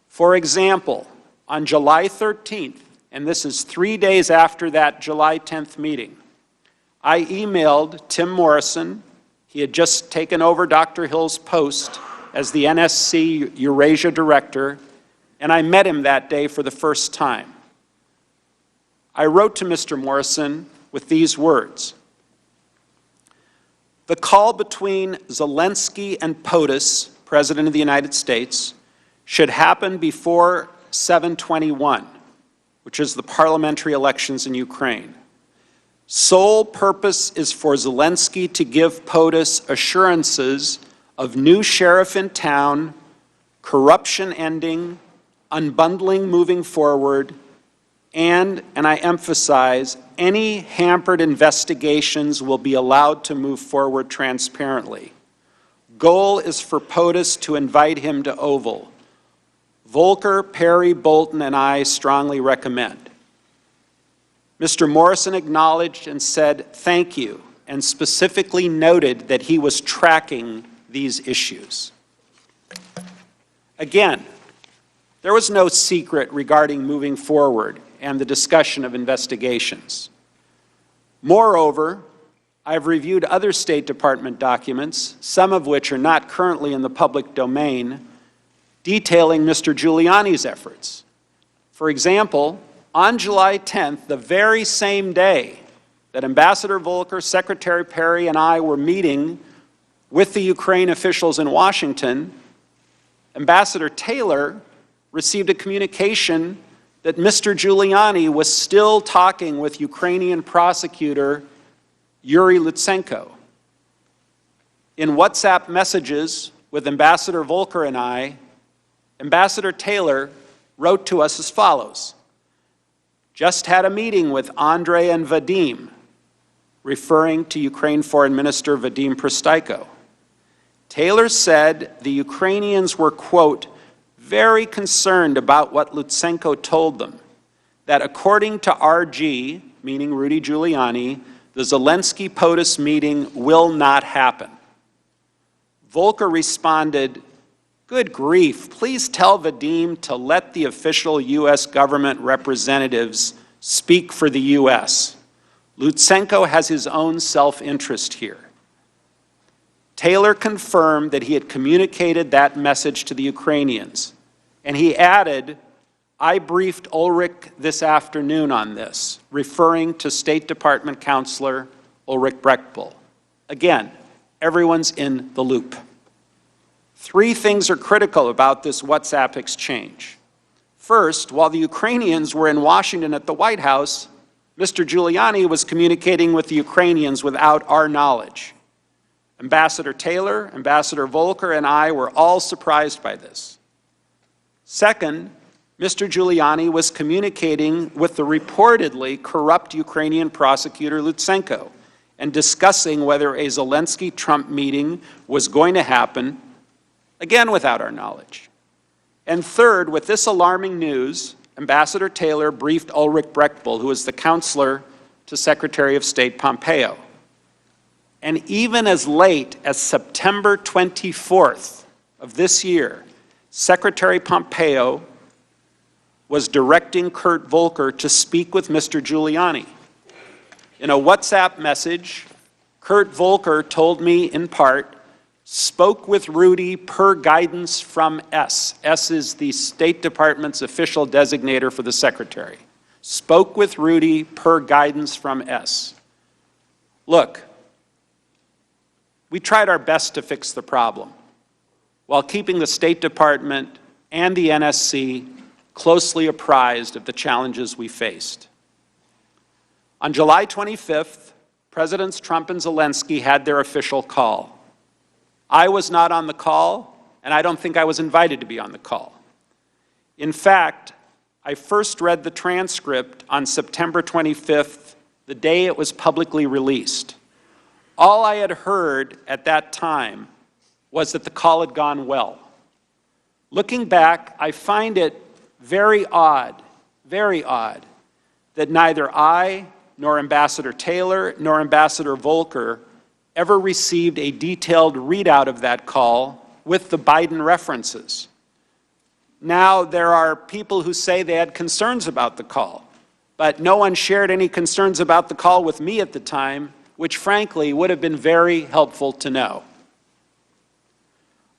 For example, on July 13th, and this is 3 days after that July 10th meeting, I emailed Tim Morrison. He had just taken over Dr. Hill's post as the NSC Eurasia Director, and I met him that day for the first time. I wrote to Mr. Morrison with these words: "The call between Zelensky and POTUS, President of the United States, should happen before 7/21, which is the parliamentary elections in Ukraine. Sole purpose is for Zelensky to give POTUS assurances of new sheriff in town, corruption ending, unbundling moving forward, and I emphasize, any hampered investigations will be allowed to move forward transparently. Goal is for POTUS to invite him to Oval. Volker, Perry, Bolton, and I strongly recommend." Mr. Morrison acknowledged and said thank you, and specifically noted that he was tracking these issues. Again, there was no secret regarding moving forward and the discussion of investigations. Moreover, I've reviewed other State Department documents, some of which are not currently in the public domain, detailing Mr. Giuliani's efforts. For example, on July 10th, the very same day that Ambassador Volker, Secretary Perry, and I were meeting with the Ukraine officials in Washington, Ambassador Taylor received a communication that Mr. Giuliani was still talking with Ukrainian prosecutor Yuri Lutsenko. In WhatsApp messages with Ambassador Volker and I, Ambassador Taylor wrote to us as follows: "Just had a meeting with Andrei and Vadim," referring to Ukraine Foreign Minister Vadim Prystaiko. Taylor said the Ukrainians were, quote, "very concerned about what Lutsenko told them, that according to RG," meaning Rudy Giuliani, "the Zelensky-POTUS meeting will not happen." Volker responded, "Good grief, please tell Vadim to let the official U.S. government representatives speak for the U.S. Lutsenko has his own self-interest here." Taylor confirmed that he had communicated that message to the Ukrainians, and he added, "I briefed Ulrich this afternoon on this," referring to State Department Counselor Ulrich Brechtbull. Again, everyone's in the loop. 3 things are critical about this WhatsApp exchange. First, while the Ukrainians were in Washington at the White House, Mr. Giuliani was communicating with the Ukrainians without our knowledge. Ambassador Taylor, Ambassador Volker, and I were all surprised by this. Second, Mr. Giuliani was communicating with the reportedly corrupt Ukrainian prosecutor Lutsenko and discussing whether a Zelensky-Trump meeting was going to happen, again without our knowledge. And third, with this alarming news, Ambassador Taylor briefed Ulrich Brechtbull, who is the counselor to Secretary of State Pompeo. And even as late as September 24th of this year, Secretary Pompeo was directing Kurt Volker to speak with Mr. Giuliani. In a WhatsApp message, Kurt Volker told me in part, "Spoke with Rudy per guidance from S." S is the State Department's official designator for the Secretary. "Spoke with Rudy per guidance from S." Look, we tried our best to fix the problem while keeping the State Department and the NSC closely apprised of the challenges we faced. On July 25th, Presidents Trump and Zelensky had their official call. I was not on the call, and I don't think I was invited to be on the call. In fact, I first read the transcript on September 25th, the day it was publicly released. All I had heard at that time was that the call had gone well. Looking back, I find it very odd, that neither I, nor Ambassador Taylor, nor Ambassador Volker ever received a detailed readout of that call with the Biden references. Now, there are people who say they had concerns about the call, but no one shared any concerns about the call with me at the time, which frankly would have been very helpful to know.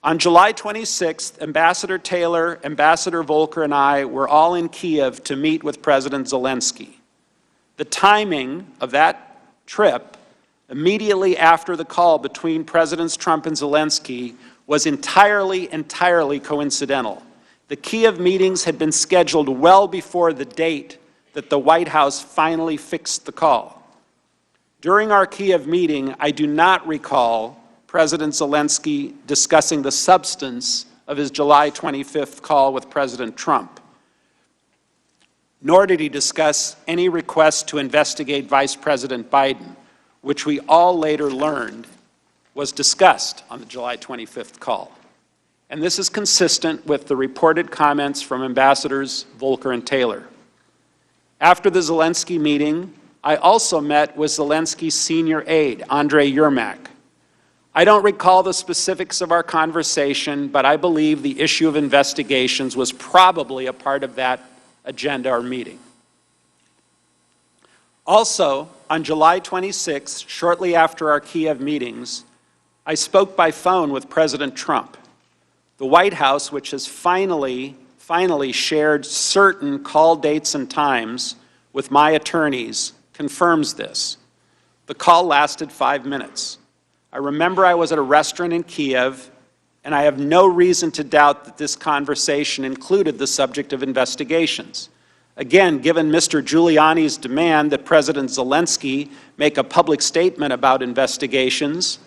On July 26th, Ambassador Taylor, Ambassador Volker, and I were all in Kiev to meet with President Zelensky. The timing of that trip, immediately after the call between Presidents Trump and Zelensky, was entirely coincidental. The Kiev meetings had been scheduled well before the date that the White House finally fixed the call. During our Kiev meeting, I do not recall President Zelensky discussing the substance of his July 25th call with President Trump, nor did he discuss any request to investigate Vice President Biden, which we all later learned was discussed on the July 25th call. And this is consistent with the reported comments from Ambassadors Volker and Taylor. After the Zelensky meeting, I also met with Zelensky's senior aide, Andrei Yermak. I don't recall the specifics of our conversation, but I believe the issue of investigations was probably a part of that agenda or meeting. Also, on July 26th, shortly after our Kiev meetings, I spoke by phone with President Trump. The White House, which has finally shared certain call dates and times with my attorneys, confirms this. The call lasted 5 minutes. I remember I was at a restaurant in Kiev, and I have no reason to doubt that this conversation included the subject of investigations. Again, given Mr. Giuliani's demand that President Zelensky make a public statement about investigations,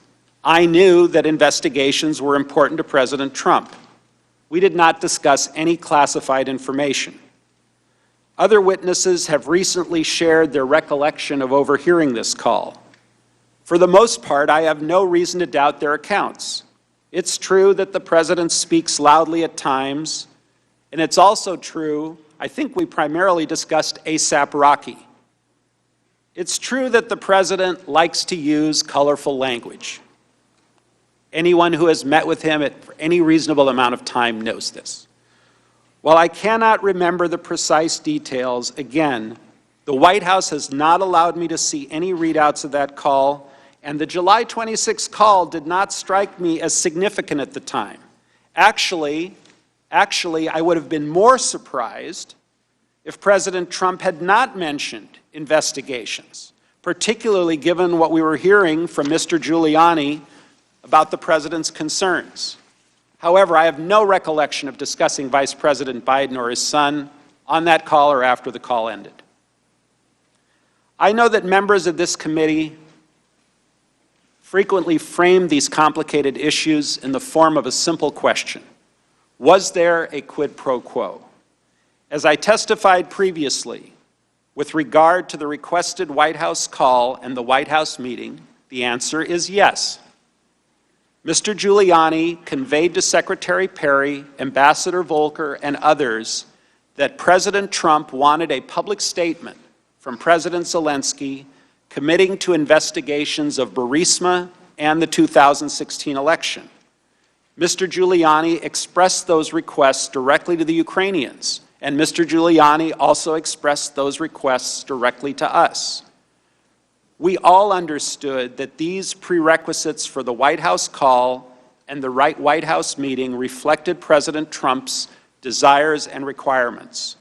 I knew that investigations were important to President Trump. We did not discuss any classified information. Other witnesses have recently shared their recollection of overhearing this call. For the most part, I have no reason to doubt their accounts. It's true that the President speaks loudly at times, and it's also true, I think we primarily discussed ASAP Rocky. It's true that the President likes to use colorful language. Anyone who has met with him at any reasonable amount of time knows this. While I cannot remember the precise details, again, the White House has not allowed me to see any readouts of that call, and the July 26th call did not strike me as significant at the time. Actually, I would have been more surprised if President Trump had not mentioned investigations, particularly given what we were hearing from Mr. Giuliani about the President's concerns. However, I have no recollection of discussing Vice President Biden or his son on that call or after the call ended. I know that members of this committee frequently frame these complicated issues in the form of a simple question: was there a quid pro quo? As I testified previously, with regard to the requested White House call and the White House meeting, the answer is yes. Mr. Giuliani conveyed to Secretary Perry, Ambassador Volker, and others that President Trump wanted a public statement from President Zelensky committing to investigations of Burisma and the 2016 election. Mr. Giuliani expressed those requests directly to the Ukrainians, and Mr. Giuliani also expressed those requests directly to us. We all understood that these prerequisites for the White House call and the White House meeting reflected President Trump's desires and requirements.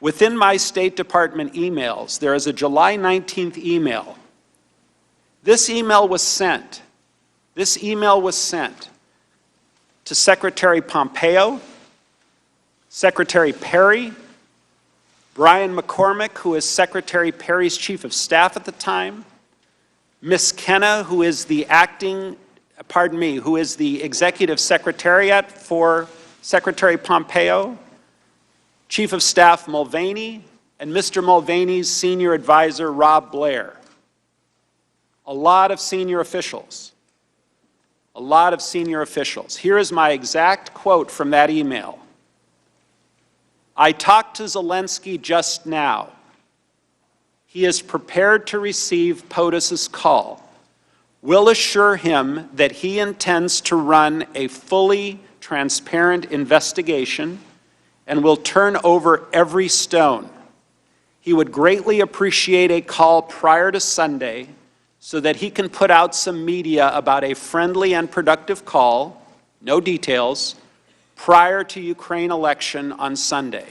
Within my State Department emails, there is a July 19th email. This email was sent to Secretary Pompeo, Secretary Perry, Brian McCormick, who is Secretary Perry's chief of staff at the time, Ms. Kenna, who is the acting who is the Executive Secretariat for Secretary Pompeo, Chief of Staff Mulvaney, and Mr. Mulvaney's senior advisor, Rob Blair. A lot of senior officials. A lot of senior officials. Here is my exact quote from that email. I talked to Zelensky just now. He is prepared to receive POTUS's call. We'll assure him that he intends to run a fully transparent investigation and will turn over every stone. He would greatly appreciate a call prior to Sunday so that he can put out some media about a friendly and productive call, no details, prior to Ukraine election on Sunday.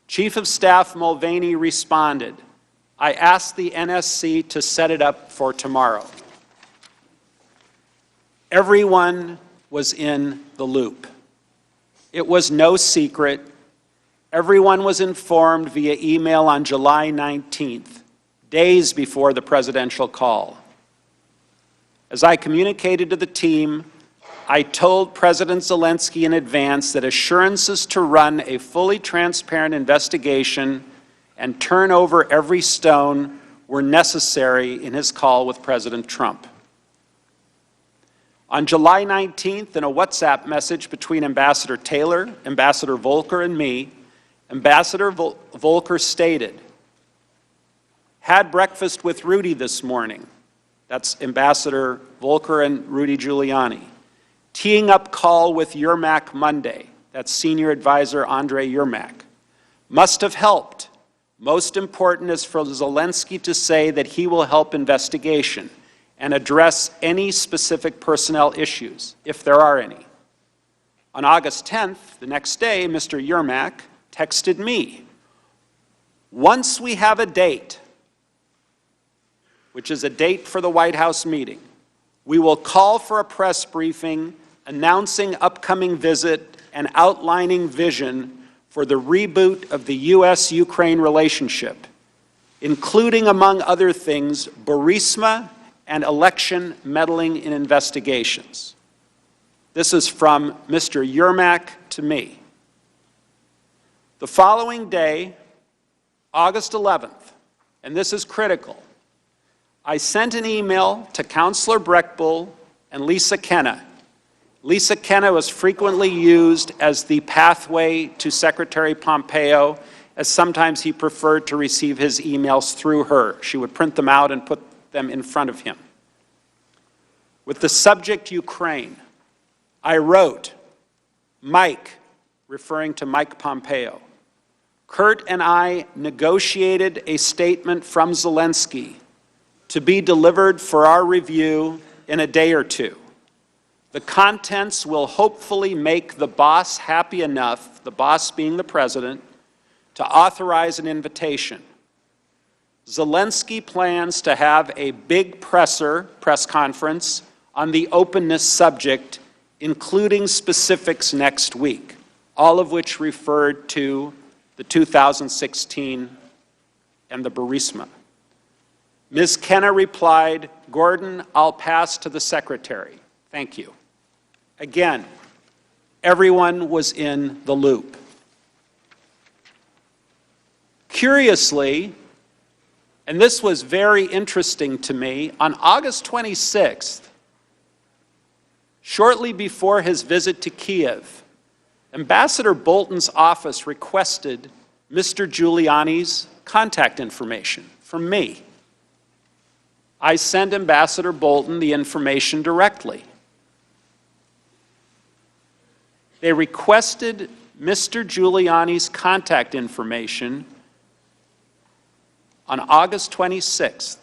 Chief of Staff Mulvaney responded, I asked the NSC to set it up for tomorrow. Everyone was in the loop. It was no secret. Everyone was informed via email on July 19th, days before the presidential call. As I communicated to the team, I told President Zelensky in advance that assurances to run a fully transparent investigation and turn over every stone were necessary in his call with President Trump. On July 19th, in a WhatsApp message between Ambassador Taylor, Ambassador Volker, and me, Ambassador Volker stated, had breakfast with Rudy this morning. That's Ambassador Volker and Rudy Giuliani. Teeing up call with Yermak Monday. That's Senior Advisor Andrei Yermak. Must have helped. Most important is for Zelensky to say that he will help investigation and address any specific personnel issues, if there are any. On August 10th, the next day, Mr. Yermak texted me, once we have a date, which is a date for the White House meeting, we will call for a press briefing announcing upcoming visit and outlining vision for the reboot of the U.S.-Ukraine relationship, including, among other things, Burisma and election meddling in investigations. This is from Mr. Yermak to me. The following day, August 11th, and this is critical, I sent an email to Counselor Breckbull and Lisa Kenna. Lisa Kenna was frequently used as the pathway to Secretary Pompeo, as sometimes he preferred to receive his emails through her. She would print them out and put them in front of him. With the subject Ukraine, I wrote, Mike, referring to Mike Pompeo, Kurt and I negotiated a statement from Zelensky to be delivered for our review in a day or two. The contents will hopefully make the boss happy enough, the boss being the president, to authorize an invitation. Zelensky plans to have a big press conference on the openness subject, including specifics next week, all of which referred to the 2016 and the Burisma. Ms. Kenna replied, Gordon, I'll pass to the secretary. Thank you. Again, everyone was in the loop. Curiously, and this was very interesting to me, on August 26th, shortly before his visit to Kiev, Ambassador Bolton's office requested Mr. Giuliani's contact information from me. I sent Ambassador Bolton the information directly. They requested Mr. Giuliani's contact information on August 26th.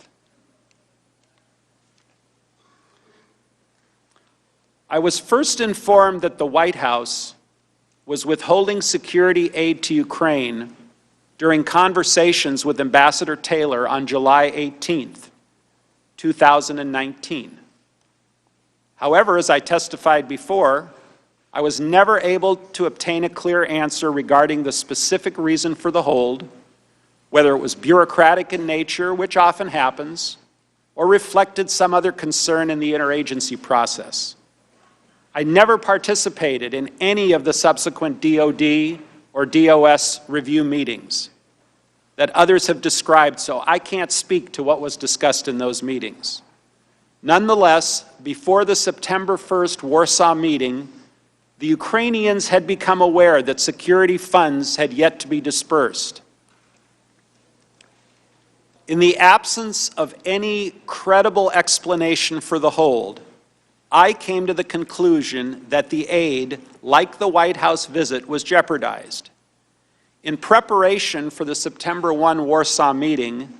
I was first informed that the White House was withholding security aid to Ukraine during conversations with Ambassador Taylor on July 18th, 2019. However, as I testified before, I was never able to obtain a clear answer regarding the specific reason for the hold, whether it was bureaucratic in nature, which often happens, or reflected some other concern in the interagency process. I never participated in any of the subsequent DOD or DOS review meetings that others have described, so I can't speak to what was discussed in those meetings. Nonetheless, before the September 1st Warsaw meeting, the Ukrainians had become aware that security funds had yet to be dispersed. In the absence of any credible explanation for the hold, I came to the conclusion that the aid, like the White House visit, was jeopardized. In preparation for the September 1 Warsaw meeting,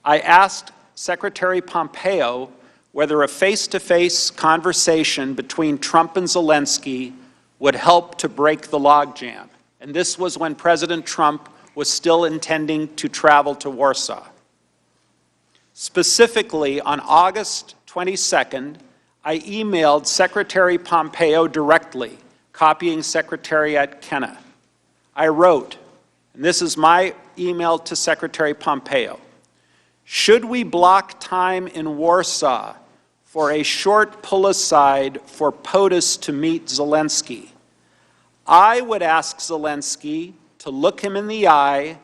I asked Secretary Pompeo whether a face-to-face conversation between Trump and Zelensky would help to break the logjam. And this was when President Trump was still intending to travel to Warsaw. Specifically, on August 22nd, I emailed Secretary Pompeo directly, copying Secretary Kenna. I wrote, and this is my email to Secretary Pompeo, should we block time in Warsaw for a short pull-aside for POTUS to meet Zelensky? I would ask Zelensky to look him in the eye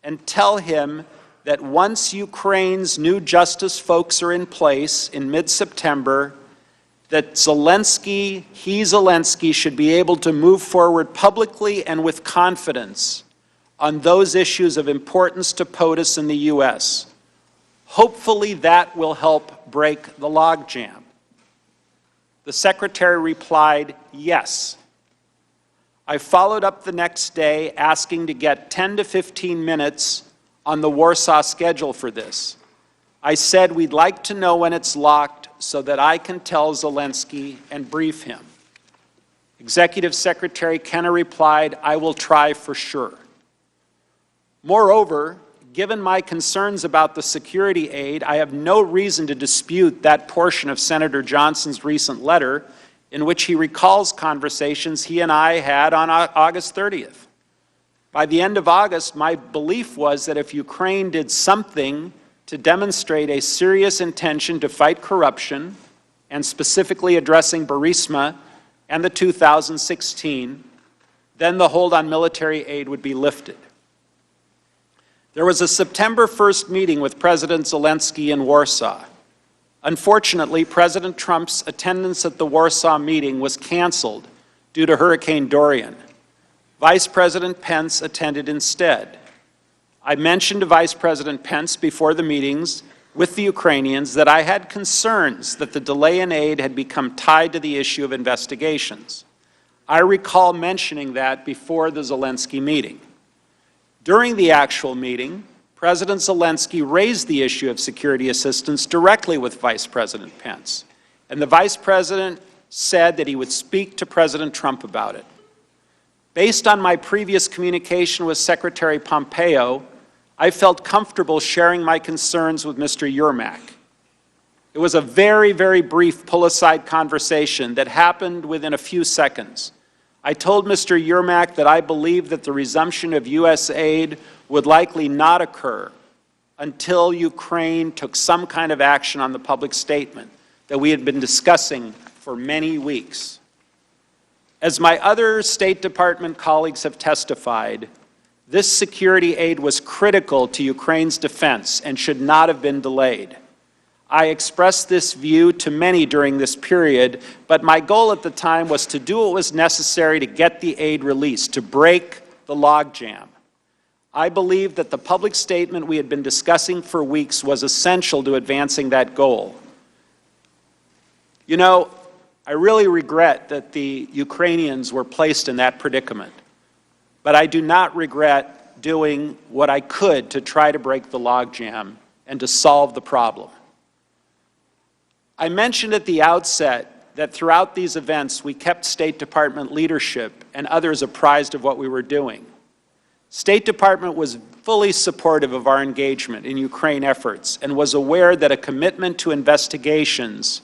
and tell him that once Ukraine's new justice folks are in place in mid-September, that Zelensky should be able to move forward publicly and with confidence on those issues of importance to POTUS in the U.S. Hopefully that will help break the logjam. The Secretary replied, yes. I followed up the next day asking to get 10 to 15 minutes on the Warsaw schedule for this. I said we'd like to know when it's locked so that I can tell Zelensky and brief him. Executive Secretary Kenna replied, I will try for sure. Moreover, given my concerns about the security aid, I have no reason to dispute that portion of Senator Johnson's recent letter in which he recalls conversations he and I had on August 30th. By the end of August, my belief was that if Ukraine did something to demonstrate a serious intention to fight corruption, and specifically addressing Burisma and the 2016, then the hold on military aid would be lifted. There was a September 1st meeting with President Zelensky in Warsaw. Unfortunately, President Trump's attendance at the Warsaw meeting was canceled due to Hurricane Dorian. Vice President Pence attended instead. I mentioned to Vice President Pence before the meetings with the Ukrainians that I had concerns that the delay in aid had become tied to the issue of investigations. I recall mentioning that before the Zelensky meeting. During the actual meeting, President Zelensky raised the issue of security assistance directly with Vice President Pence, and the Vice President said that he would speak to President Trump about it. Based on my previous communication with Secretary Pompeo, I felt comfortable sharing my concerns with Mr. Yermak. It was a very, very brief pull-aside conversation that happened within a few seconds. I told Mr. Yermak that I believed that the resumption of U.S. aid would likely not occur until Ukraine took some kind of action on the public statement that we had been discussing for many weeks. As my other State Department colleagues have testified, this security aid was critical to Ukraine's defense and should not have been delayed. I expressed this view to many during this period, but my goal at the time was to do what was necessary to get the aid released, to break the logjam. I believe that the public statement we had been discussing for weeks was essential to advancing that goal. You know, I really regret that the Ukrainians were placed in that predicament, but I do not regret doing what I could to try to break the logjam and to solve the problem. I mentioned at the outset that throughout these events, we kept State Department leadership and others apprised of what we were doing. State Department was fully supportive of our engagement in Ukraine efforts and was aware that a commitment to investigations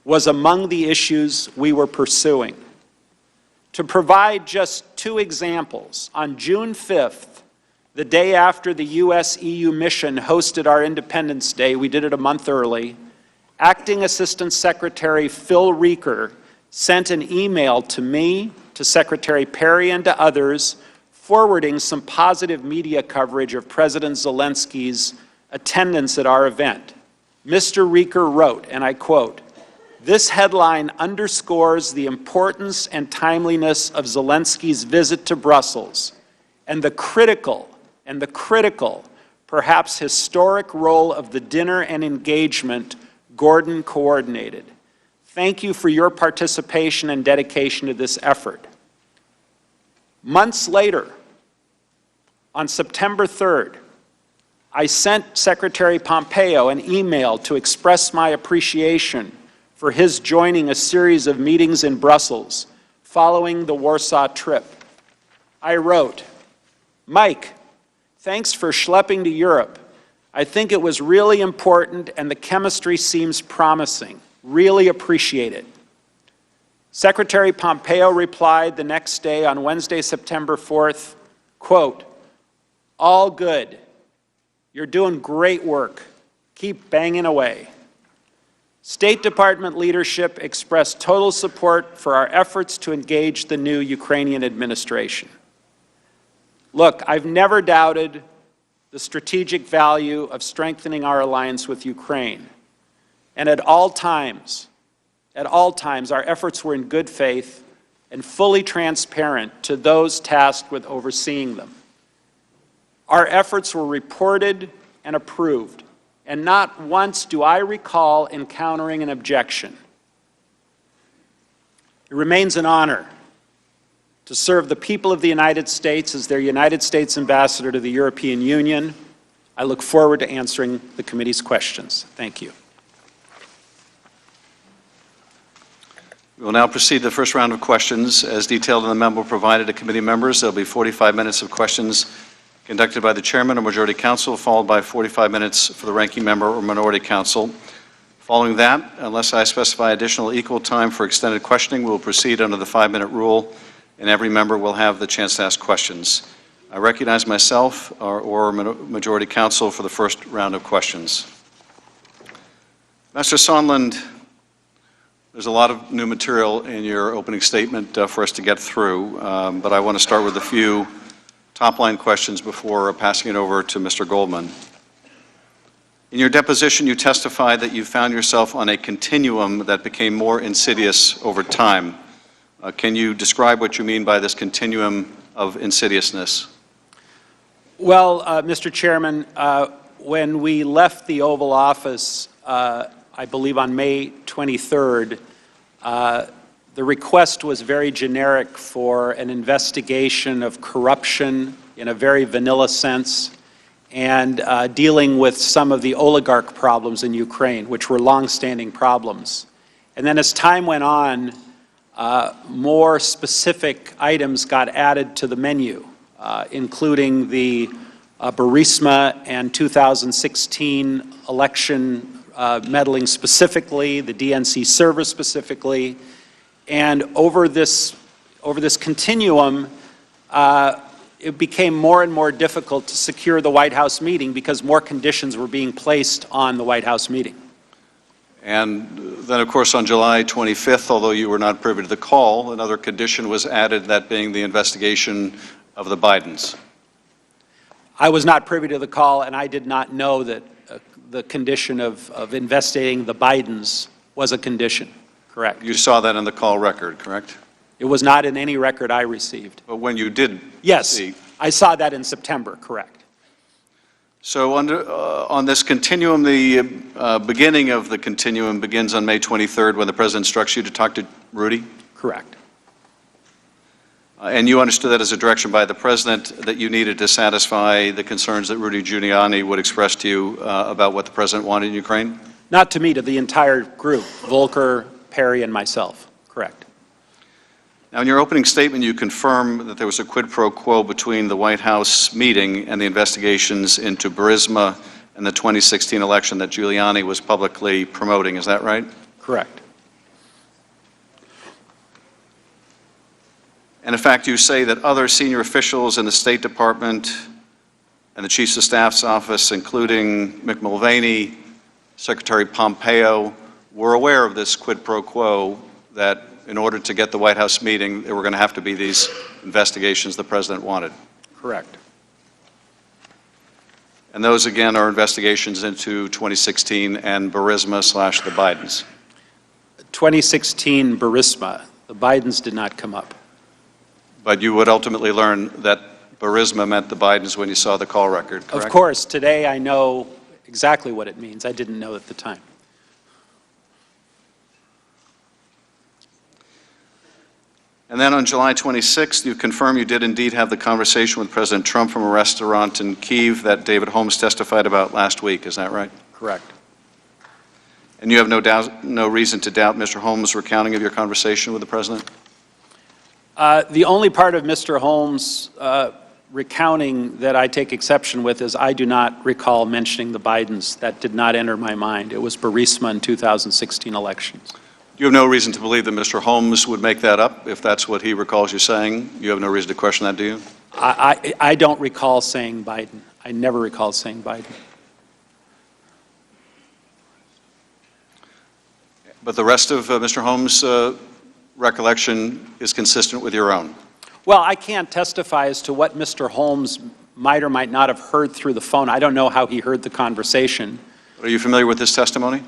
was among the issues we were pursuing. To provide just two examples, on June 5th, The day after the U.S.-EU mission hosted our Independence Day, we did it a month early, Acting Assistant Secretary Phil Reeker sent an email to me, to Secretary Perry, and to others, forwarding some positive media coverage of President Zelensky's attendance at our event. Mr. Reeker wrote, and I quote, "This headline underscores the importance and timeliness of Zelensky's visit to Brussels and the critical, perhaps historic role of the dinner and engagement Gordon coordinated. Thank you for your participation and dedication to this effort." Months later, on September 3rd, I sent Secretary Pompeo an email to express my appreciation for his joining a series of meetings in Brussels following the Warsaw trip. I wrote, "Mike, thanks for schlepping to Europe. I think it was really important and the chemistry seems promising. Really appreciate it." Secretary Pompeo replied the next day on Wednesday, September 4th, quote, "All good. You're doing great work. Keep banging away." State Department leadership expressed total support for our efforts to engage the new Ukrainian administration. Look, I've never doubted the strategic value of strengthening our alliance with Ukraine. And at all times, our efforts were in good faith and fully transparent to those tasked with overseeing them. Our efforts were reported and approved, and not once do I recall encountering an objection. It remains an honor to serve the people of the United States as their United States ambassador to the European Union. I look forward to answering the committee's questions. Thank you. We will now proceed to the first round of questions. As detailed in the memo provided to committee members, there will be 45 minutes of questions conducted by the chairman or majority counsel, followed by 45 minutes for the ranking member or minority counsel. Following that, unless I specify additional equal time for extended questioning, we will proceed under the 5-minute rule, and every member will have the chance to ask questions. I recognize myself or majority counsel for the first round of questions. Mr. Sunland, there's a lot of new material in your opening statement for us to get through, but I want to start with a few top-line questions before passing it over to Mr. Goldman. In your deposition, you testified that you found yourself on a continuum that became more insidious over time. Can you describe what you mean by this continuum of insidiousness? Well, Mr. Chairman, when we left the Oval Office, I believe on May 23rd, the request was very generic for an investigation of corruption in a very vanilla sense and dealing with some of the oligarch problems in Ukraine, which were long-standing problems. And then as time went on, more specific items got added to the menu, including the Burisma and 2016 election meddling specifically, the DNC server specifically. And over this continuum, it became more and more difficult to secure the White House meeting because more conditions were being placed on the White House meeting. And then, of course, on July 25th, although you were not privy to the call, another condition was added, that being the investigation of the Bidens. I was not privy to the call, and I did not know that the condition of investigating the Bidens was a condition. Correct. You saw that in the call record, correct? It was not in any record I received. But when you did see. I saw that in September, correct. So on this continuum, the beginning of the continuum begins on May 23rd when the President instructs you to talk to Rudy? Correct. And you understood that as a direction by the President that you needed to satisfy the concerns that Rudy Giuliani would express to you about what the President wanted in Ukraine? Not to me, to the entire group, Volker, Perry, and myself. Correct. Now, in your opening statement, you confirm that there was a quid pro quo between the White House meeting and the investigations into Burisma and the 2016 election that Giuliani was publicly promoting. Is that right? Correct. And in fact, you say that other senior officials in the State Department and the Chiefs of Staff's office, including Mick Mulvaney, Secretary Pompeo, were aware of this quid pro quo, that in order to get the White House meeting, there were going to have to be these investigations the President wanted. Correct. And those, again, are investigations into 2016 and Burisma / the Bidens. 2016 Burisma, the Bidens did not come up. But you would ultimately learn that Burisma meant the Bidens when you saw the call record, correct? Of course, today I know exactly what it means. I didn't know at the time. And then on July 26th, you confirm you did indeed have the conversation with President Trump from a restaurant in Kyiv that David Holmes testified about last week. Is that right? Correct. And you have no reason to doubt Mr. Holmes' recounting of your conversation with the President? The only part of Mr. Holmes' recounting that I take exception with is I do not recall mentioning the Bidens. That did not enter my mind. It was Burisma in 2016 elections. You have no reason to believe that Mr. Holmes would make that up, if that's what he recalls you saying? You have no reason to question that, do you? I don't recall saying Biden. I never recall saying Biden. But the rest of Mr. Holmes' recollection is consistent with your own? Well, I can't testify as to what Mr. Holmes might or might not have heard through the phone. I don't know how he heard the conversation. Are you familiar with this testimony?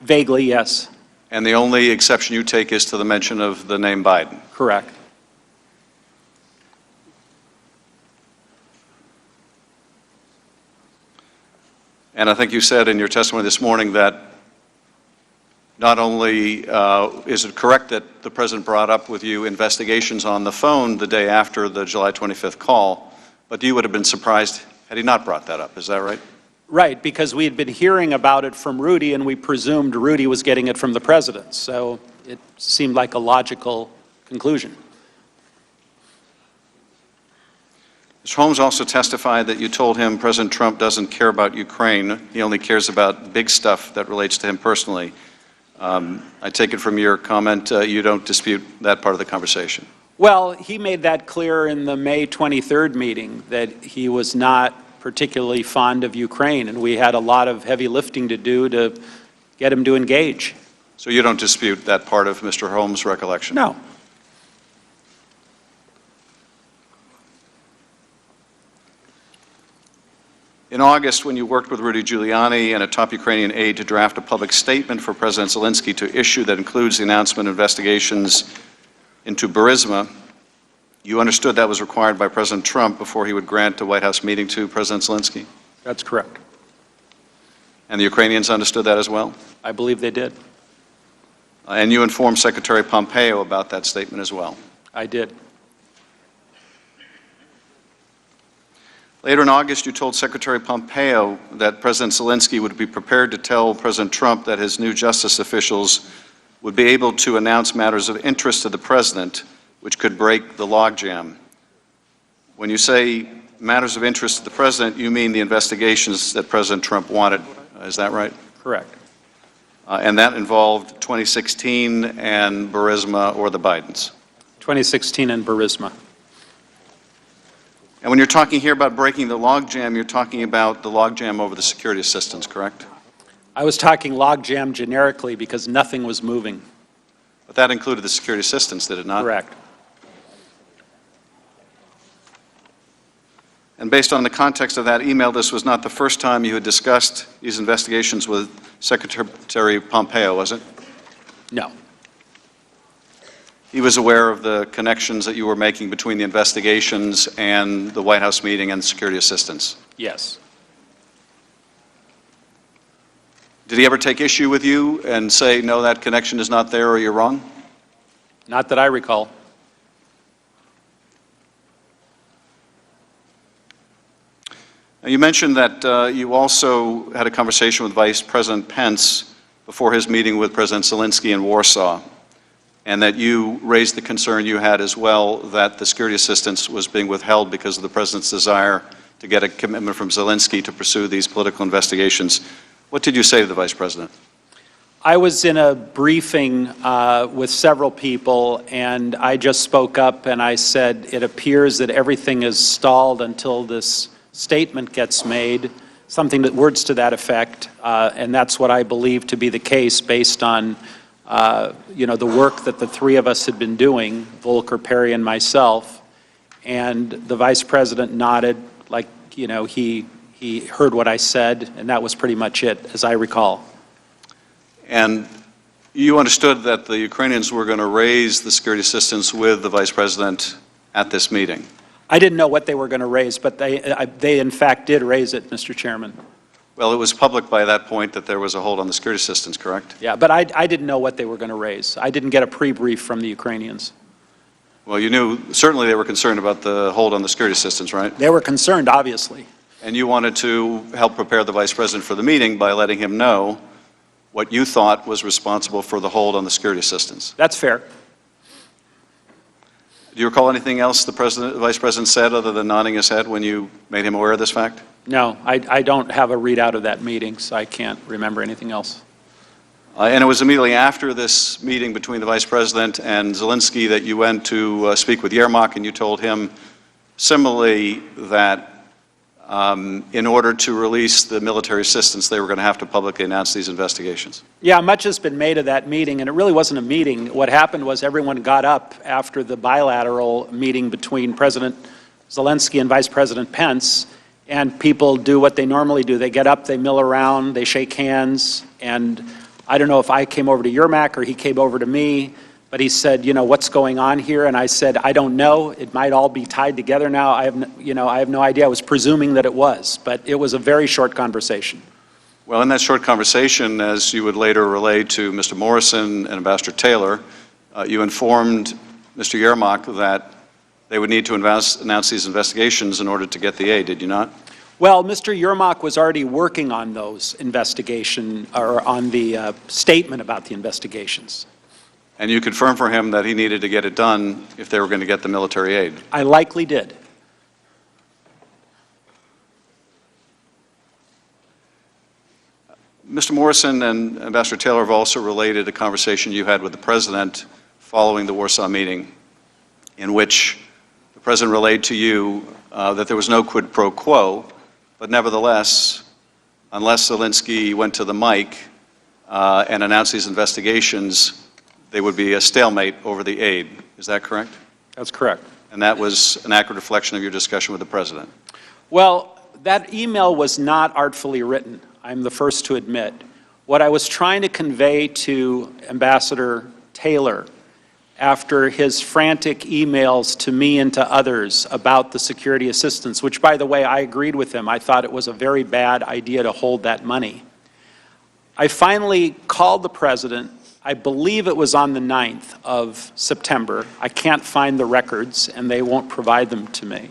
Vaguely, yes. And the only exception you take is to the mention of the name Biden? Correct. And I think you said in your testimony this morning that not only is it correct that the President brought up with you investigations on the phone the day after the July 25th call, but you would have been surprised had he not brought that up. Is that right? Right, because we had been hearing about it from Rudy, and we presumed Rudy was getting it from the President. So it seemed like a logical conclusion. Mr. Holmes also testified that you told him President Trump doesn't care about Ukraine. He only cares about big stuff that relates to him personally. I take it from your comment you don't dispute that part of the conversation. Well, he made that clear in the May 23rd meeting that he was not particularly fond of Ukraine, and we had a lot of heavy lifting to do to get him to engage. So you don't dispute that part of Mr. Holmes' recollection? No. In August, when you worked with Rudy Giuliani and a top Ukrainian aide to draft a public statement for President Zelensky to issue that includes the announcement of investigations into Burisma, you understood that was required by President Trump before he would grant a White House meeting to President Zelensky? That's correct. And the Ukrainians understood that as well? I believe they did. And you informed Secretary Pompeo about that statement as well? I did. Later in August, you told Secretary Pompeo that President Zelensky would be prepared to tell President Trump that his new justice officials would be able to announce matters of interest to the President, which could break the logjam. When you say matters of interest to the President, you mean the investigations that President Trump wanted. Is that right? Correct. And that involved 2016 and Burisma or the Bidens? 2016 and Burisma. And when you're talking here about breaking the logjam, you're talking about the logjam over the security assistance, correct? I was talking logjam generically because nothing was moving. But that included the security assistance, did it not? Correct. And based on the context of that email, this was not the first time you had discussed these investigations with Secretary Pompeo, was it? No. He was aware of the connections that you were making between the investigations and the White House meeting and security assistance? Yes. Did he ever take issue with you and say, no, that connection is not there or you're wrong? Not that I recall. Now, you mentioned that you also had a conversation with Vice President Pence before his meeting with President Zelensky in Warsaw, and that you raised the concern you had as well that the security assistance was being withheld because of the President's desire to get a commitment from Zelensky to pursue these political investigations. What did you say to the Vice President? I was in a briefing with several people, and I just spoke up and I said, it appears that everything is stalled until this statement gets made, something that words to that effect, and that's what I believe to be the case based on, the work that the three of us had been doing, Volker, Perry, and myself, and the Vice President nodded like, he heard what I said, and that was pretty much it, as I recall. And you understood that the Ukrainians were going to raise the security assistance with the Vice President at this meeting? I didn't know what they were going to raise, but they in fact did raise it, Mr. Chairman. Well, it was public by that point that there was a hold on the security assistance, correct? Yeah, but I didn't know what they were going to raise. I didn't get a pre-brief from the Ukrainians. Well, you knew, certainly they were concerned about the hold on the security assistance, right? They were concerned, obviously. And you wanted to help prepare the Vice President for the meeting by letting him know what you thought was responsible for the hold on the security assistance. That's fair. Do you recall anything else the Vice President said other than nodding his head when you made him aware of this fact? No, I don't have a readout of that meeting, so I can't remember anything else. And it was immediately after this meeting between the Vice President and Zelensky that you went to speak with Yermak, and you told him similarly that in order to release the military assistance, they were going to have to publicly announce these investigations. Yeah, much has been made of that meeting, and it really wasn't a meeting. What happened was everyone got up after the bilateral meeting between President Zelensky and Vice President Pence, and people do what they normally do. They get up, they mill around, they shake hands, and I don't know if I came over to Yermak or he came over to me, but he said, what's going on here? And I said, I don't know. It might all be tied together now. I have no idea. I was presuming that it was, but it was a very short conversation. Well, in that short conversation, as you would later relay to Mr. Morrison and Ambassador Taylor, you informed Mr. Yermak that they would need to announce these investigations in order to get the aid, did you not? Well, Mr. Yermak was already working on those or on the statement about the investigations. And you confirmed for him that he needed to get it done if they were going to get the military aid? I likely did. Mr. Morrison and Ambassador Taylor have also related a conversation you had with the President following the Warsaw meeting, in which the President relayed to you that there was no quid pro quo, but nevertheless, unless Zelensky went to the mic and announced these investigations, there would be a stalemate over the aid. Is that correct? That's correct. And that was an accurate reflection of your discussion with the President? Well, that email was not artfully written, I'm the first to admit. What I was trying to convey to Ambassador Taylor after his frantic emails to me and to others about the security assistance, which, by the way, I agreed with him. I thought it was a very bad idea to hold that money. I finally called the President. I believe it was on the 9th of September. I can't find the records, and they won't provide them to me.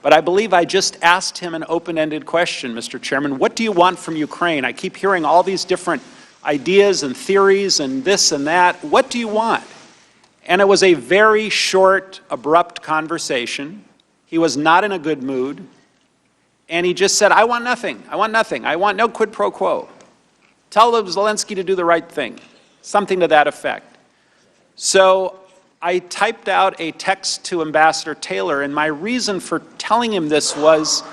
But I believe I just asked him an open-ended question, Mr. Chairman. What do you want from Ukraine? I keep hearing all these different ideas and theories and this and that. What do you want? And it was a very short, abrupt conversation. He was not in a good mood. And he just said, I want nothing. I want nothing. I want no quid pro quo. Tell Zelensky to do the right thing. Something to that effect. So I typed out a text to Ambassador Taylor, and my reason for telling him this was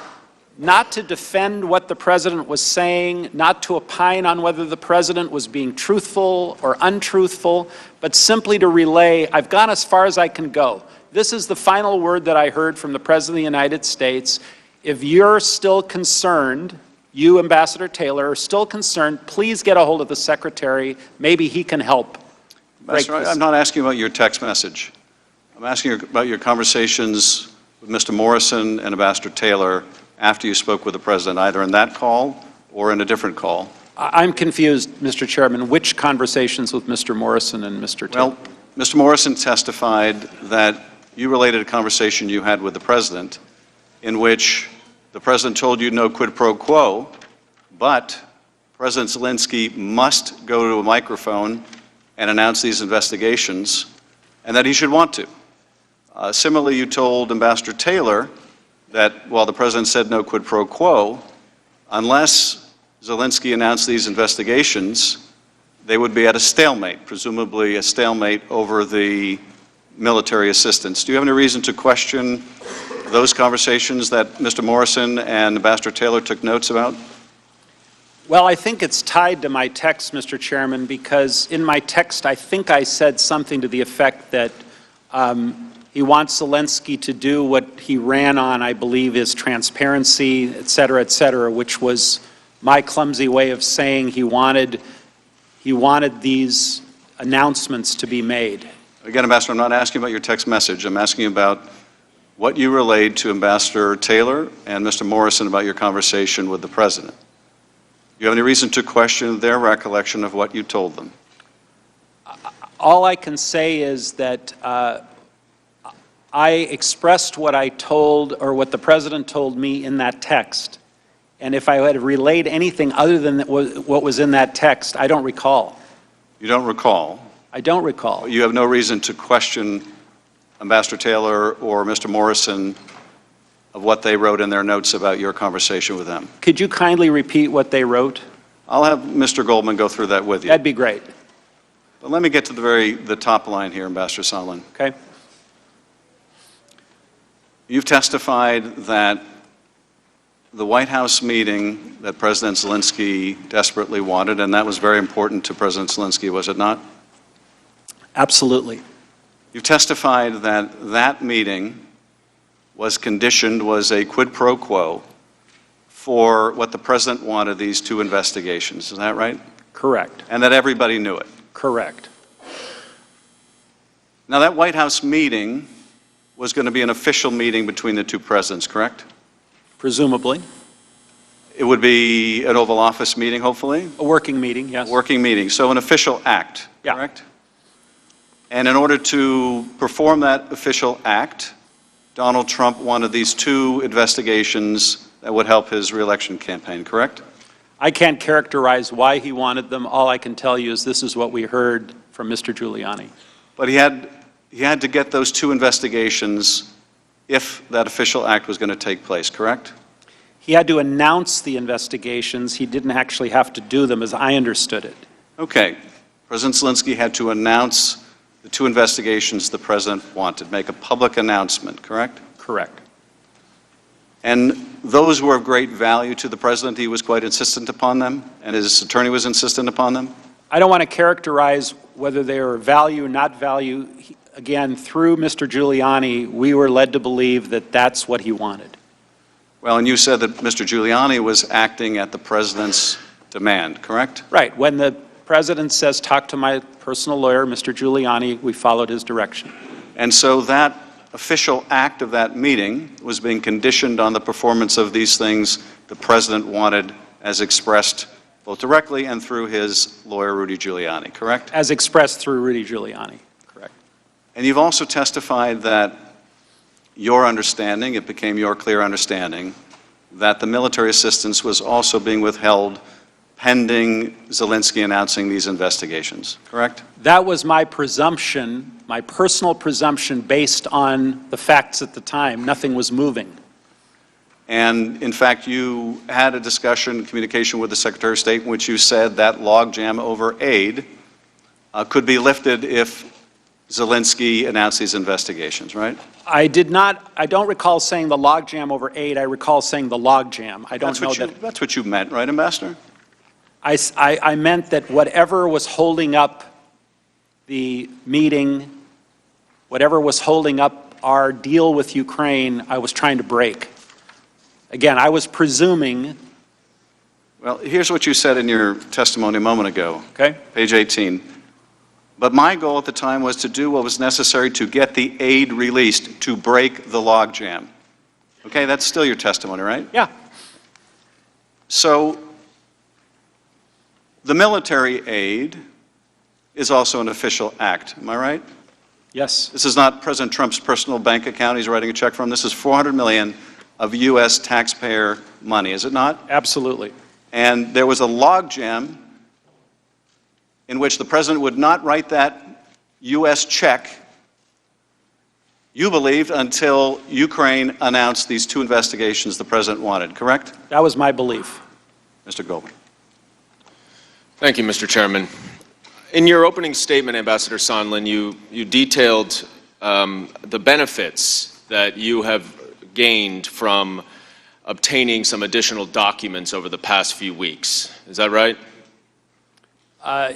not to defend what the President was saying, not to opine on whether the President was being truthful or untruthful, but simply to relay, I've gone as far as I can go. This is the final word that I heard from the President of the United States. If you're still concerned, you, Ambassador Taylor, are still concerned, please get a hold of the Secretary. Maybe he can help. I'm not asking about your text message. I'm asking about your conversations with Mr. Morrison and Ambassador Taylor after you spoke with the President, either in that call or in a different call. I'm confused, Mr. Chairman. Which conversations with Mr. Morrison and Mr. Taylor? Well, Mr. Morrison testified that you related a conversation you had with the President in which the President told you no quid pro quo, but President Zelensky must go to a microphone and announce these investigations, and that he should want to. Similarly, you told Ambassador Taylor that while the President said no quid pro quo, unless Zelensky announced these investigations, they would be at a stalemate, presumably a stalemate over the military assistance. Do you have any reason to question those conversations that Mr. Morrison and Ambassador Taylor took notes about? Well, I think it's tied to my text, Mr. Chairman, because in my text, I think I said something to the effect that he wants Zelensky to do what he ran on, I believe, is transparency, et cetera, which was my clumsy way of saying he wanted these announcements to be made. Again, Ambassador, I'm not asking about your text message. I'm asking about what you relayed to Ambassador Taylor and Mr. Morrison about your conversation with the President. Do you have any reason to question their recollection of what you told them? All I can say is that I expressed what I told, or what the President told me in that text. And if I had relayed anything other than what was in that text, I don't recall. You don't recall? I don't recall. You have no reason to question Ambassador Taylor or Mr. Morrison of what they wrote in their notes about your conversation with them? Could you kindly repeat what they wrote? I'll have Mr. Goldman go through that with you. That'd be great. But let me get to the top line here, Ambassador Sondland. Okay. You've testified that the White House meeting that President Zelensky desperately wanted, and that was very important to President Zelensky, was it not? Absolutely. You've testified that that meeting was conditioned, was a quid pro quo for what the President wanted, these two investigations. Is that right? Correct. And that everybody knew it? Correct. Now, that White House meeting was going to be an official meeting between the two presidents, correct? Presumably. It would be an Oval Office meeting, hopefully? A working meeting, yes. Working meeting, so an official act, Yeah. correct? And in order to perform that official act, Donald Trump wanted these two investigations that would help his reelection campaign, correct? I can't characterize why he wanted them. All I can tell you is this is what we heard from Mr. Giuliani. But he had to get those two investigations if that official act was going to take place, correct? He had to announce the investigations. He didn't actually have to do them, as I understood it. Okay. President Zelensky had to announce the two investigations the President wanted, make a public announcement, correct? Correct. And those were of great value to the President. He was quite insistent upon them, and his attorney was insistent upon them? I don't want to characterize whether they are value or not value. Again, through Mr. Giuliani, we were led to believe that that's what he wanted. Well, and you said that Mr. Giuliani was acting at the President's demand, correct? Right. When the President says, talk to my personal lawyer, Mr. Giuliani, we followed his direction. And so that official act of that meeting was being conditioned on the performance of these things the President wanted, as expressed both directly and through his lawyer, Rudy Giuliani, correct? As expressed through Rudy Giuliani, correct. And you've also testified that your understanding, it became your clear understanding, that the military assistance was also being withheld pending Zelensky announcing these investigations, correct? That was my presumption, my personal presumption based on the facts at the time. Nothing was moving. And in fact, you had a discussion, communication with the Secretary of State in which you said that logjam over aid could be lifted if Zelensky announced these investigations, right? I don't recall saying the logjam over aid. I recall saying the logjam. I don't know that. That's what you meant, right, Ambassador? I meant that whatever was holding up the meeting, whatever was holding up our deal with Ukraine, I was trying to break. Again, I was presuming. Well, here's what you said in your testimony a moment ago. Okay. Page 18. But my goal at the time was to do what was necessary to get the aid released, to break the logjam. Okay, that's still your testimony, right? Yeah. So the military aid is also an official act, am I right? Yes. This is not President Trump's personal bank account he's writing a check from. This is $400 million of U.S. taxpayer money, is it not? Absolutely. And there was a logjam in which the President would not write that U.S. check, you believed, until Ukraine announced these two investigations the President wanted, correct? That was my belief. Mr. Goldman. Thank you, Mr. Chairman. In your opening statement, Ambassador Sondland, you detailed the benefits that you have gained from obtaining some additional documents over the past few weeks. Is that right?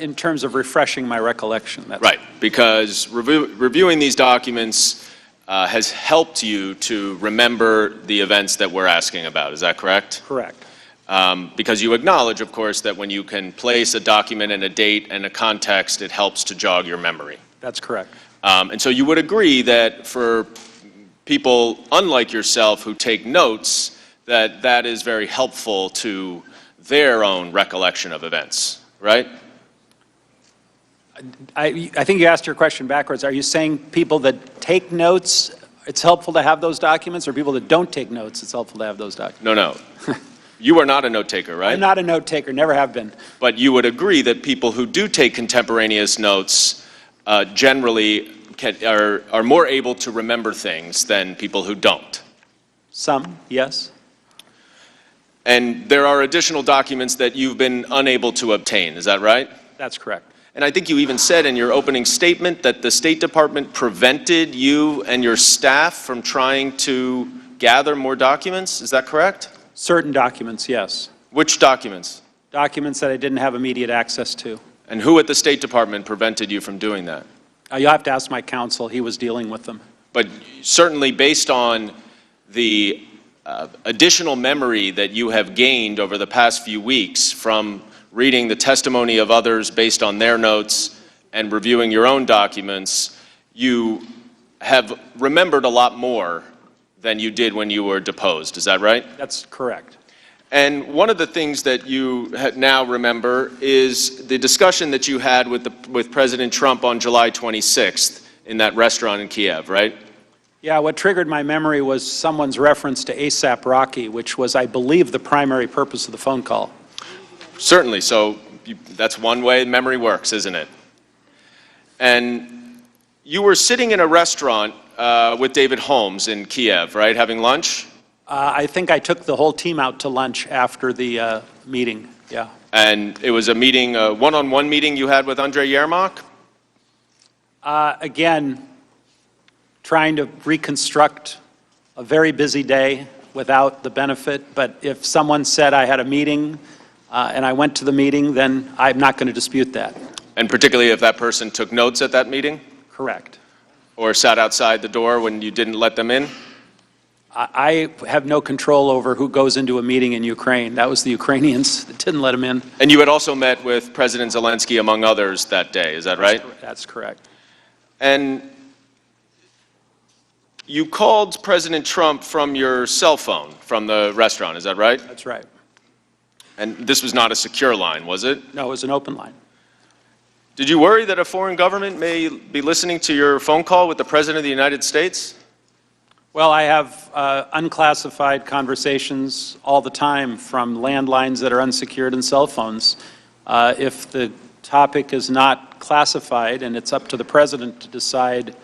In terms of refreshing my recollection, that's Right, because reviewing these documents has helped you to remember the events that we're asking about. Is that correct? correct. Because you acknowledge, of course, that when you can place a document and a date and a context, it helps to jog your memory. That's correct. And so you would agree that for people unlike yourself who take notes, that that is very helpful to their own recollection of events, right? I think you asked your question backwards. Are you saying people that take notes, it's helpful to have those documents, or people that don't take notes, it's helpful to have those documents? No, no. You are not a note taker, right? I'm not a note taker, never have been. But you would agree that people who do take contemporaneous notes generally are more able to remember things than people who don't. Some, yes. And there are additional documents that you've been unable to obtain, is that right? That's correct. And I think you even said in your opening statement that the State Department prevented you and your staff from trying to gather more documents, is that correct? Certain documents, yes. Which documents? Documents that I didn't have immediate access to. And who at the State Department prevented you from doing that? You'll have to ask my counsel. He was dealing with them. But certainly based on the additional memory that you have gained over the past few weeks from reading the testimony of others based on their notes and reviewing your own documents, you have remembered a lot more than you did when you were deposed. Is that right? That's correct. And one of the things that you now remember is the discussion that you had with President Trump on July 26th in that restaurant in Kiev, right? Yeah, what triggered my memory was someone's reference to ASAP Rocky, which was, I believe, the primary purpose of the phone call. Certainly. So that's one way memory works, isn't it? And you were sitting in a restaurant with David Holmes in Kiev, right, having lunch? I think I took the whole team out to lunch after the meeting, yeah. And it was a meeting, a one-on-one meeting you had with Andrei Yermak? Again, trying to reconstruct a very busy day without the benefit, but if someone said I had a meeting and I went to the meeting, then I'm not going to dispute that. And particularly if that person took notes at that meeting? Correct. Or sat outside the door when you didn't let them in? I have no control over who goes into a meeting in Ukraine. That was the Ukrainians that didn't let them in. And you had also met with President Zelensky, among others, that day, is that right? That's correct. And you called President Trump from your cell phone from the restaurant, is that right? That's right. And this was not a secure line, was it? No, it was an open line. Did you worry that a foreign government may be listening to your phone call with the President of the United States? Well, I have unclassified conversations all the time from landlines that are unsecured and cell phones. If the topic is not classified, and it's up to the President to decide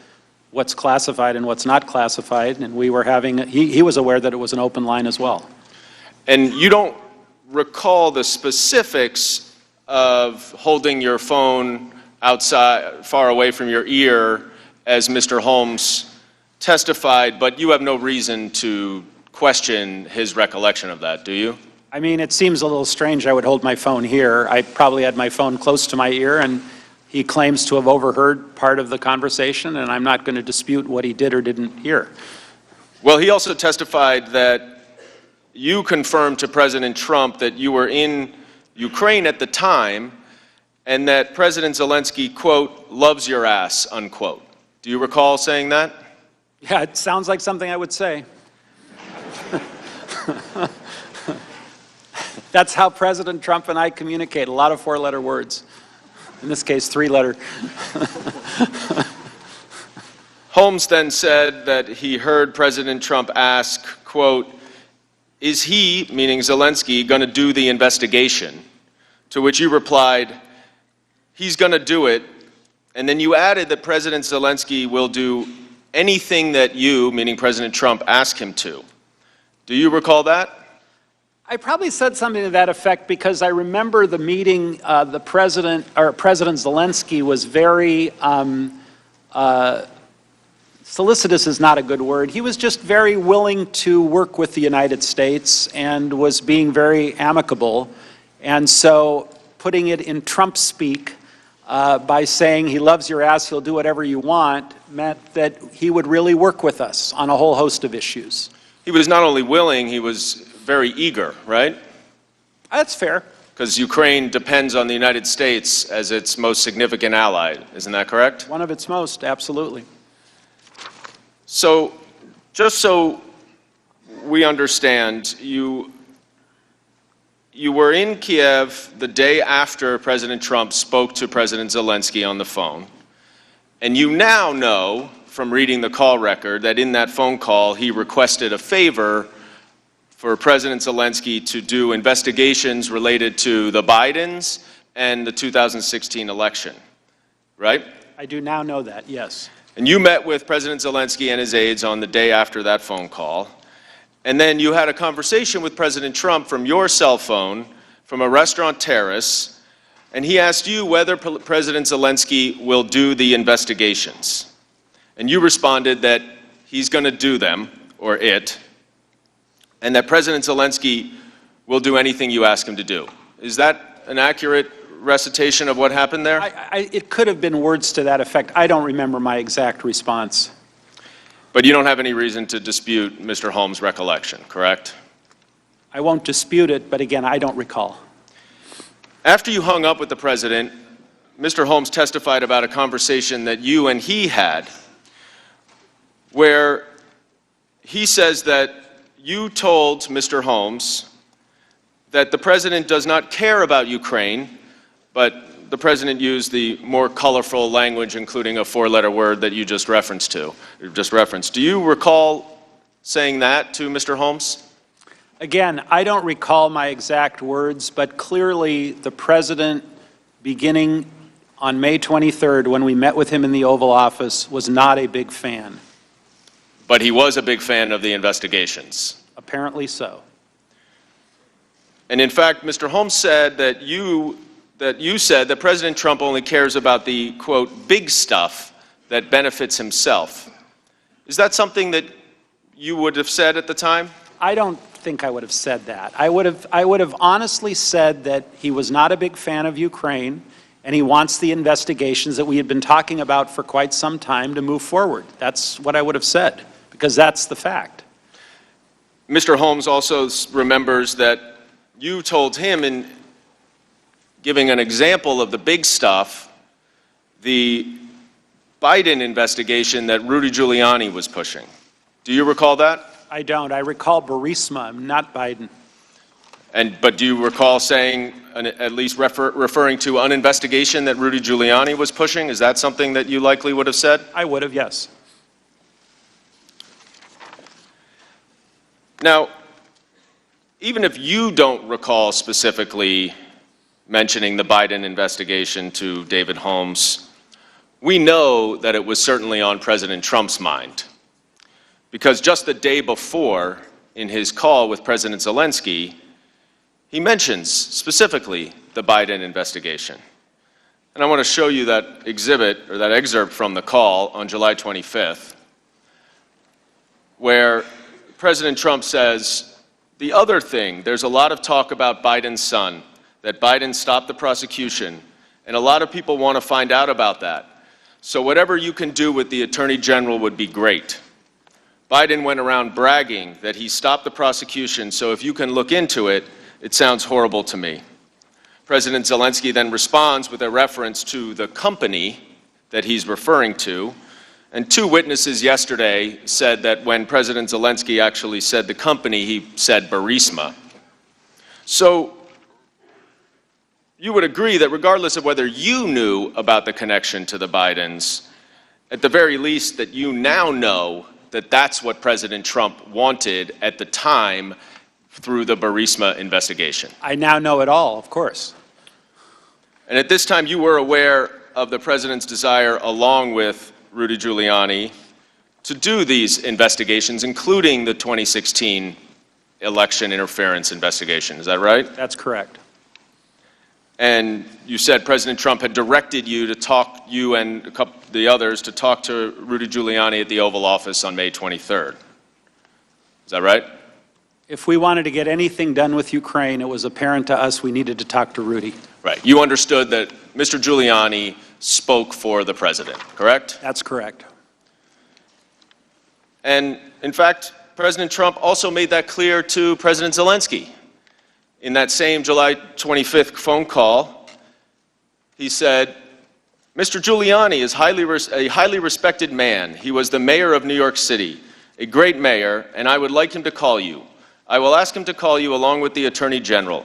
what's classified and what's not classified, and we were having, he was aware that it was an open line as well. And you don't recall the specifics of holding your phone outside, far away from your ear, as Mr. Holmes testified, but you have no reason to question his recollection of that, do you? I mean, it seems a little strange I would hold my phone here. I probably had my phone close to my ear, and he claims to have overheard part of the conversation, and I'm not going to dispute what he did or didn't hear. Well, he also testified that you confirmed to President Trump that you were in Ukraine at the time, and that President Zelensky, quote, loves your ass, unquote. Do you recall saying that? Yeah, it sounds like something I would say. That's how President Trump and I communicate, a lot of four-letter words. In this case, three-letter. Holmes then said that he heard President Trump ask, quote, is he, meaning Zelensky, going to do the investigation? To which you replied, he's going to do it. And then you added that President Zelensky will do anything that you, meaning President Trump, ask him to. Do you recall that? I probably said something to that effect because I remember the meeting, President Zelensky was very solicitous is not a good word. He was just very willing to work with the United States and was being very amicable. And so putting it in Trump speak by saying he loves your ass, he'll do whatever you want, meant that he would really work with us on a whole host of issues. He was not only willing, he was very eager, right? That's fair. Because Ukraine depends on the United States as its most significant ally. Isn't that correct? One of its most, absolutely. So, just so we understand, you were in Kiev the day after President Trump spoke to President Zelensky on the phone, and you now know from reading the call record that in that phone call he requested a favor for President Zelensky to do investigations related to the Bidens and the 2016 election, right? I do now know that, yes. And you met with President Zelensky and his aides on the day after that phone call. And then you had a conversation with President Trump from your cell phone, from a restaurant terrace, and he asked you whether President Zelensky will do the investigations. And you responded that he's going to do them, or it, and that President Zelensky will do anything you ask him to do. Is that an accurate recitation of what happened there? It could have been words to that effect. I don't remember my exact response. But you don't have any reason to dispute Mr. Holmes' recollection, correct? I won't dispute it, but again, I don't recall. After you hung up with the president, Mr. Holmes testified about a conversation that you and he had where he says that you told Mr. Holmes that the president does not care about Ukraine, but the president used the more colorful language, including a four-letter word that you just referenced. Do you recall saying that to Mr. Holmes? Again, I don't recall my exact words, but clearly the president, beginning on May 23rd, when we met with him in the Oval Office, was not a big fan. But he was a big fan of the investigations. Apparently so. And in fact, Mr. Holmes said that you said that President Trump only cares about the, quote, big stuff that benefits himself. Is that something that you would have said at the time? I don't think I would have said that. I would have honestly said that he was not a big fan of Ukraine, and he wants the investigations that we had been talking about for quite some time to move forward. That's what I would have said, because that's the fact. Mr. Holmes also remembers that you told him, in giving an example of the big stuff, the Biden investigation that Rudy Giuliani was pushing. Do you recall that? I don't. I recall Burisma, not Biden. But do you recall saying, at least referring to an investigation that Rudy Giuliani was pushing? Is that something that you likely would have said? I would have, yes. Now, even if you don't recall specifically mentioning the Biden investigation to David Holmes, we know that it was certainly on President Trump's mind. Because just the day before, in his call with President Zelensky, he mentions specifically the Biden investigation. And I want to show you that exhibit, or that excerpt from the call on July 25th, where President Trump says, the other thing, there's a lot of talk about Biden's son, that Biden stopped the prosecution, and a lot of people want to find out about that. So whatever you can do with the Attorney General would be great. Biden went around bragging that he stopped the prosecution, so if you can look into it, it sounds horrible to me. President Zelensky then responds with a reference to the company that he's referring to, and two witnesses yesterday said that when President Zelensky actually said the company, he said Burisma. So you would agree that regardless of whether you knew about the connection to the Bidens, at the very least that you now know that that's what President Trump wanted at the time through the Burisma investigation. I now know it all, of course. And at this time you were aware of the president's desire, along with Rudy Giuliani, to do these investigations, including the 2016 election interference investigation. Is that right? That's correct. And you said President Trump had directed you to talk, you and a couple the others, to talk to Rudy Giuliani at the Oval Office on May 23rd. Is that right? If we wanted to get anything done with Ukraine, it was apparent to us we needed to talk to Rudy. Right. You understood that Mr. Giuliani spoke for the president, correct? That's correct. And in fact, President Trump also made that clear to President Zelensky. In that same July 25th phone call, he said, Mr. Giuliani is a highly respected man. He was the mayor of New York City, a great mayor, and I would like him to call you. I will ask him to call you along with the Attorney General.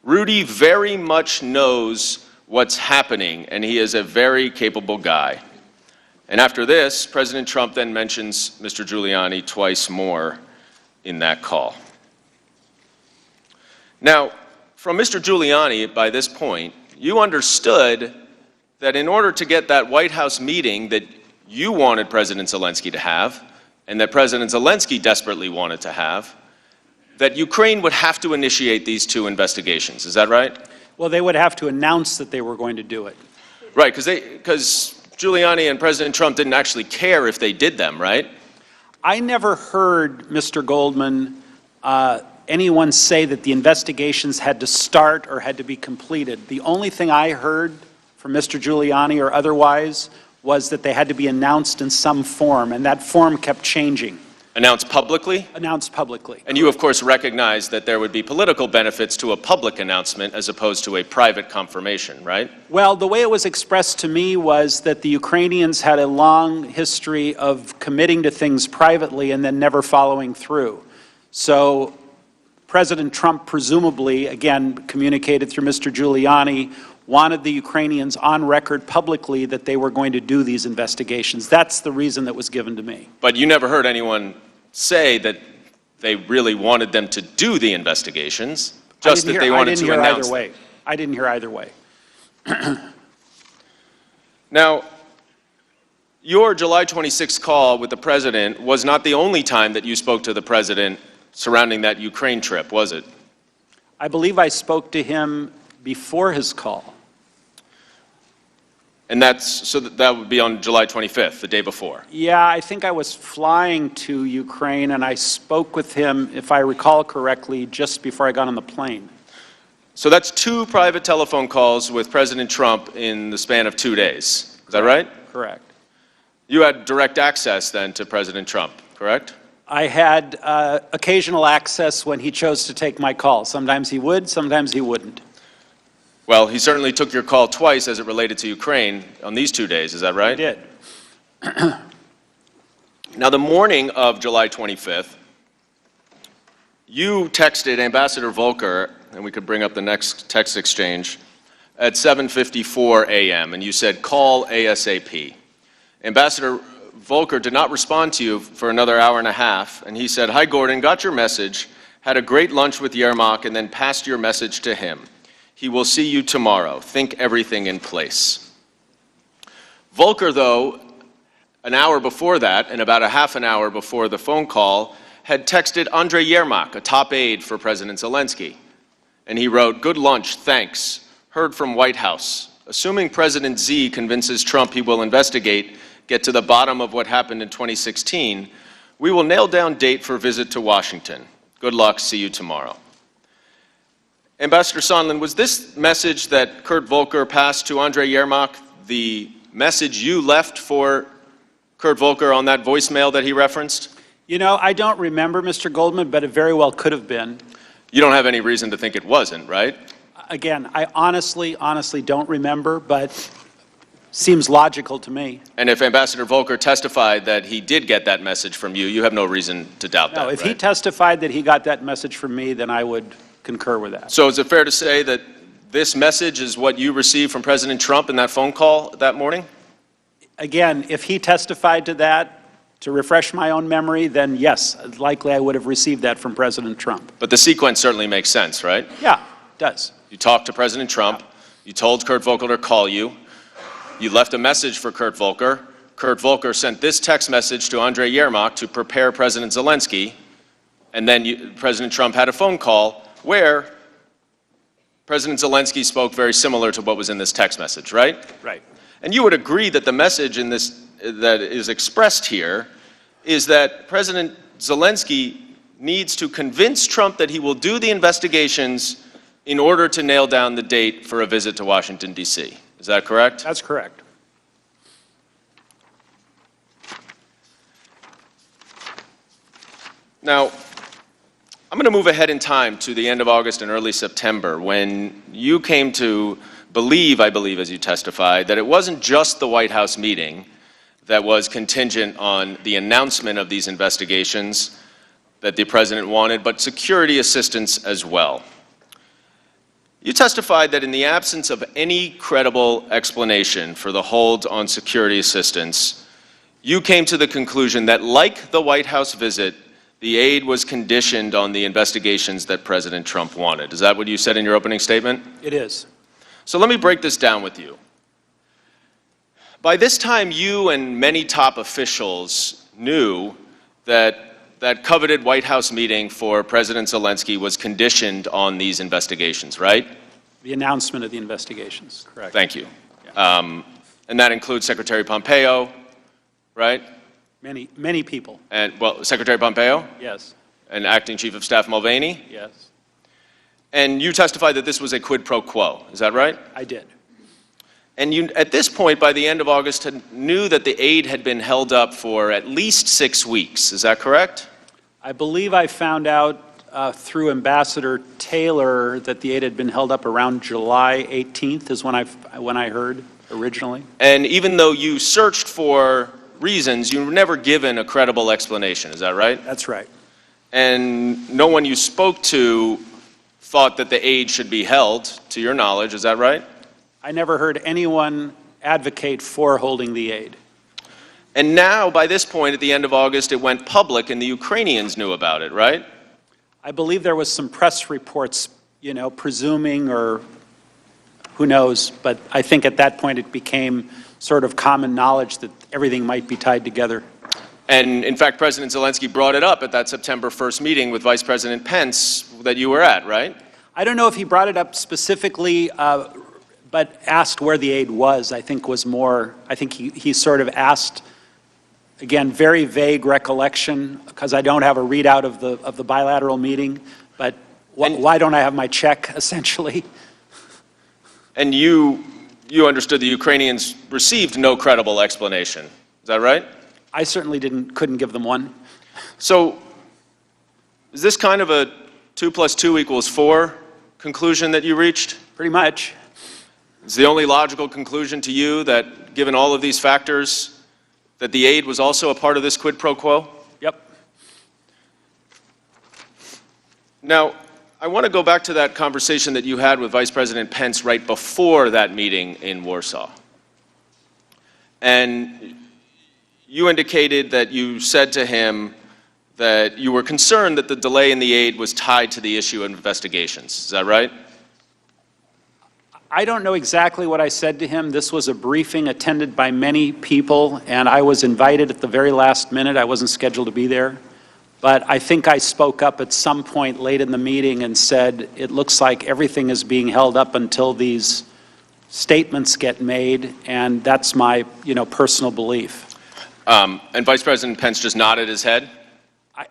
Rudy very much knows what's happening, and he is a very capable guy. And after this, President Trump then mentions Mr. Giuliani twice more in that call. Now, from Mr. Giuliani, by this point, you understood that in order to get that White House meeting that you wanted President Zelensky to have, and that President Zelensky desperately wanted to have, that Ukraine would have to initiate these two investigations. Is that right? Well, they would have to announce that they were going to do it. Right, because Giuliani and President Trump didn't actually care if they did them, right? I never heard, Mr. Goldman, anyone say that the investigations had to start or had to be completed. The only thing I heard from Mr. Giuliani or otherwise was that they had to be announced in some form, and that form kept changing. Announced publicly? Announced publicly. And you, of course, recognize that there would be political benefits to a public announcement as opposed to a private confirmation, right? Well, the way it was expressed to me was that the Ukrainians had a long history of committing to things privately and then never following through. So President Trump presumably, again, communicated through Mr. Giuliani, wanted the Ukrainians on record publicly that they were going to do these investigations. That's the reason that was given to me. But you never heard anyone say that they really wanted them to do the investigations, just that they wanted to announce them. I didn't hear either way. Now, your July 26th call with the president was not the only time that you spoke to the president surrounding that Ukraine trip, was it? I believe I spoke to him before his call. And that would be on July 25th, the day before. Yeah, I think I was flying to Ukraine, and I spoke with him, if I recall correctly, just before I got on the plane. So that's 2 private telephone calls with President Trump in the span of 2 days. Is that right? Correct. You had direct access then to President Trump, correct? I had occasional access when he chose to take my call. Sometimes he would, sometimes he wouldn't. Well, he certainly took your call twice as it related to Ukraine on these 2 days, is that right? He did. Now, the morning of July 25th, you texted Ambassador Volker, and we could bring up the next text exchange, at 7:54 a.m., and you said, call ASAP. Ambassador Volker did not respond to you for another hour and a half, and he said, hi, Gordon, got your message, had a great lunch with Yermak, and then passed your message to him. He will see you tomorrow. Think everything in place. Volker, though, an hour before that, and about a half an hour before the phone call, had texted Andrei Yermak, a top aide for President Zelensky. And he wrote, good lunch, thanks. Heard from White House. Assuming President Z convinces Trump he will investigate, get to the bottom of what happened in 2016, we will nail down date for visit to Washington. Good luck, see you tomorrow. Ambassador Sondland, was this message that Kurt Volker passed to Andrei Yermak the message you left for Kurt Volker on that voicemail that he referenced? You know, I don't remember, Mr. Goldman, but it very well could have been. You don't have any reason to think it wasn't, right? Again, I honestly don't remember, but seems logical to me. And if Ambassador Volker testified that he did get that message from you, you have no reason to doubt that, No, if right? he testified that he got that message from me, then I would concur with that. So is it fair to say that this message is what you received from President Trump in that phone call that morning? Again, if he testified to that, to refresh my own memory, then yes, likely I would have received that from President Trump. But the sequence certainly makes sense, right? Yeah, it does. You talked to President Trump, you told Kurt Volker to call you, you left a message for Kurt Volker. Kurt Volker sent this text message to Andrei Yermak to prepare President Zelensky, and then President Trump had a phone call where President Zelensky spoke very similar to what was in this text message, right? Right. And you would agree that the message in this that is expressed here is that President Zelensky needs to convince Trump that he will do the investigations in order to nail down the date for a visit to Washington, D.C. Is that correct? That's correct. Now, I'm going to move ahead in time to the end of August and early September when you came to believe, I believe as you testified, that it wasn't just the White House meeting that was contingent on the announcement of these investigations that the president wanted, but security assistance as well. You testified that in the absence of any credible explanation for the hold on security assistance, you came to the conclusion that, like the White House visit, the aid was conditioned on the investigations that President Trump wanted. Is that what you said in your opening statement? It is. So let me break this down with you. By this time, you and many top officials knew that that coveted White House meeting for President Zelensky was conditioned on these investigations, right? The announcement of the investigations, correct. Thank you. And that includes Secretary Pompeo, right? Many people, And, well, Secretary Pompeo yes, and Acting Chief of Staff Mulvaney. yes, And you testified that this was a quid pro quo. Is that right? I did. And you, at this point, by the end of August, knew that the aid had been held up for at least 6 weeks. Is that correct? I believe I found out through Ambassador Taylor that the aid had been held up around July 18th is when I heard originally. And even though you searched for reasons, you were never given a credible explanation. Is that right? That's right. And no one you spoke to thought that the aid should be held, to your knowledge. Is that right? I never heard anyone advocate for holding the aid. And now, by this point, at the end of August, it went public and the Ukrainians knew about it, right? I believe there was some press reports, presuming or who knows, but I think at that point it became sort of common knowledge that everything might be tied together. And in fact, President Zelensky brought it up at that September 1st meeting with Vice President Pence that you were at, right? I don't know if he brought it up specifically, but asked where the aid was, I think was more, I think he sort of asked, again, very vague recollection, because I don't have a readout of the bilateral meeting, but why don't I have my check, essentially? And you understood the Ukrainians received no credible explanation. Is that right? I certainly couldn't give them one. So is this kind of a 2 + 2 = 4 conclusion that you reached? Pretty much. Is the only logical conclusion to you that, given all of these factors, that the aid was also a part of this quid pro quo? Yep. Now, I want to go back to that conversation that you had with Vice President Pence right before that meeting in Warsaw. And you indicated that you said to him that you were concerned that the delay in the aid was tied to the issue of investigations. Is that right? I don't know exactly what I said to him. This was a briefing attended by many people, and I was invited at the very last minute. I wasn't scheduled to be there. But I think I spoke up at some point late in the meeting and said, it looks like everything is being held up until these statements get made, and that's my, personal belief. And Vice President Pence just nodded his head?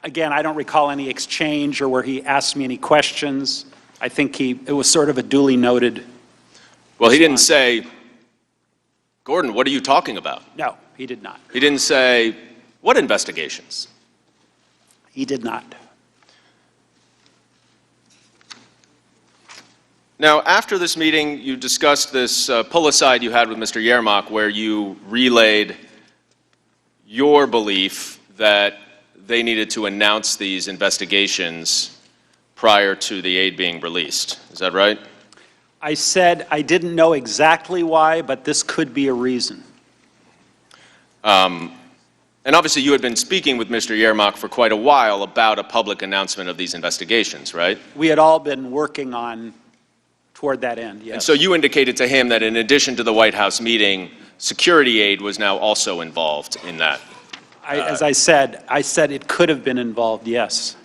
Again, I don't recall any exchange or where he asked me any questions. I think it was sort of a duly noted. Well, he didn't say, Gordon, what are you talking about? No, he did not. He didn't say, what investigations? He did not. Now, after this meeting, you discussed this pull-aside you had with Mr. Yermak, where you relayed your belief that they needed to announce these investigations prior to the aid being released. Is that right? I said I didn't know exactly why, but this could be a reason. And obviously, you had been speaking with Mr. Yermak for quite a while about a public announcement of these investigations, right? We had all been working toward that end, yes. And so you indicated to him that in addition to the White House meeting, security aid was now also involved in that. As I said it could have been involved, yes.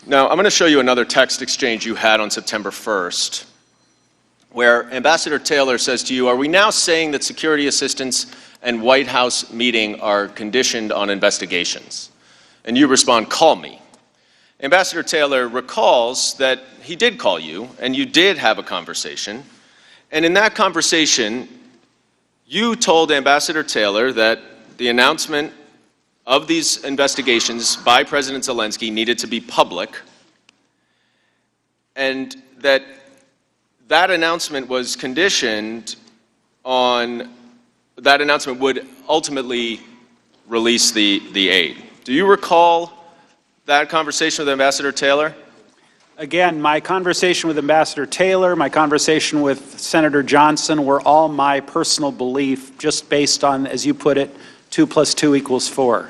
Now, I'm going to show you another text exchange you had on September 1st. where Ambassador Taylor says to you, "Are we now saying that security assistance and White House meeting are conditioned on investigations?" And you respond, "Call me." Ambassador Taylor recalls that he did call you, and you did have a conversation. And in that conversation, you told Ambassador Taylor that the announcement of these investigations by President Zelensky needed to be public, and that that announcement was conditioned on, that announcement would ultimately release the aid. Do you recall that conversation with Ambassador Taylor? Again, my conversation with Ambassador Taylor, my conversation with Senator Johnson were all my personal belief, just based on, as you put it, 2 + 2 = 4.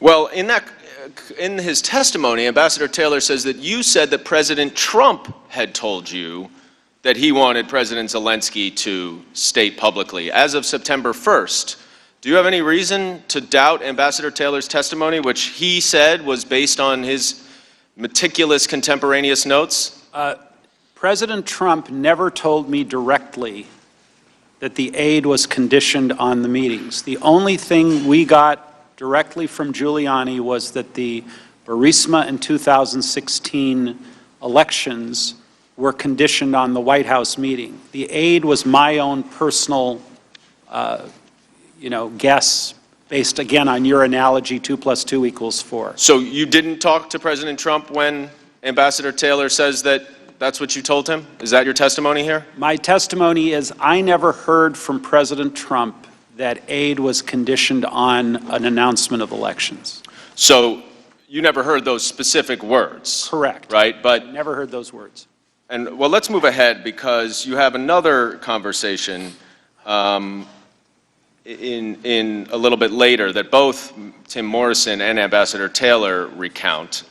Well, in his testimony, Ambassador Taylor says that you said that President Trump had told you that he wanted President Zelensky to state publicly as of September 1st. Do you have any reason to doubt Ambassador Taylor's testimony, which he said was based on his meticulous contemporaneous notes? President Trump never told me directly that the aid was conditioned on the meetings. The only thing we got directly from Giuliani was that the Burisma and 2016 elections were conditioned on the White House meeting. The aid was my own personal guess, based again on your analogy, 2 + 2 = 4. So you didn't talk to President Trump when Ambassador Taylor says that that's what you told him? Is that your testimony here? My testimony is I never heard from President Trump that aid was conditioned on an announcement of elections. So you never heard those specific words? Correct. Right? But Never heard those words. And well, let's move ahead, because you have another conversation in a little bit later that both Tim Morrison and Ambassador Taylor recount.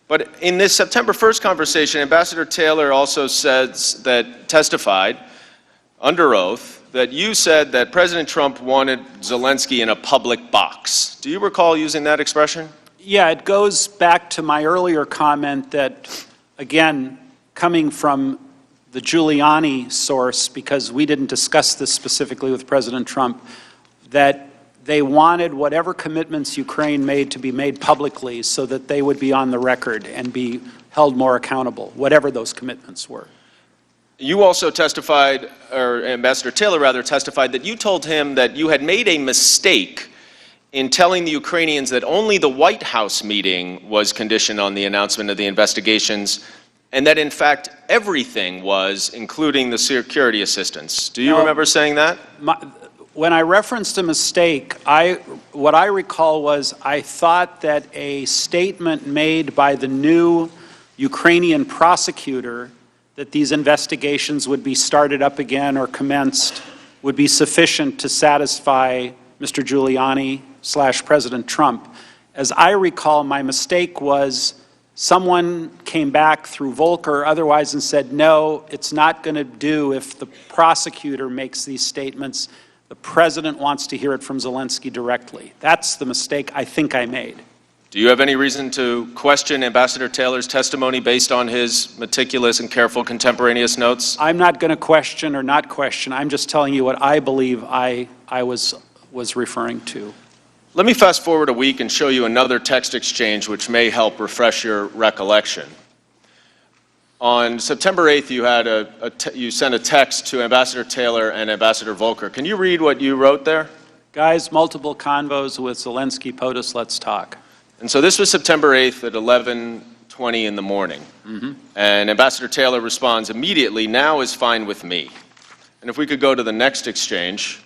But in this September 1st conversation, Ambassador Taylor also testified under oath that you said that President Trump wanted Zelensky in a public box. Do you recall using that expression? Yeah, it goes back to my earlier comment that, again, coming from the Giuliani source, because we didn't discuss this specifically with President Trump, that they wanted whatever commitments Ukraine made to be made publicly so that they would be on the record and be held more accountable, whatever those commitments were. You also testified, or Ambassador Taylor rather, testified that you told him that you had made a mistake in telling the Ukrainians that only the White House meeting was conditioned on the announcement of the investigations, and that in fact everything was, including the security assistance. Do you remember saying that? When I referenced a mistake, what I recall was I thought that a statement made by the new Ukrainian prosecutor that these investigations would be started up again or commenced would be sufficient to satisfy Mr. Giuliani/President Trump. As I recall, my mistake was someone came back through Volker or otherwise and said, no, it's not going to do if the prosecutor makes these statements. The president wants to hear it from Zelensky directly. That's the mistake I think I made. Do you have any reason to question Ambassador Taylor's testimony based on his meticulous and careful contemporaneous notes? I'm not going to question or not question. I'm just telling you what I believe I was referring to. Let me fast forward a week and show you another text exchange which may help refresh your recollection. On September 8th, you sent a text to Ambassador Taylor and Ambassador Volker. Can you read what you wrote there? Guys, multiple convos with Zelensky, POTUS, let's talk. And so this was September 8th at 11:20 in the morning. And Ambassador Taylor responds immediately, "Now is fine with me." And if we could go to the next exchange.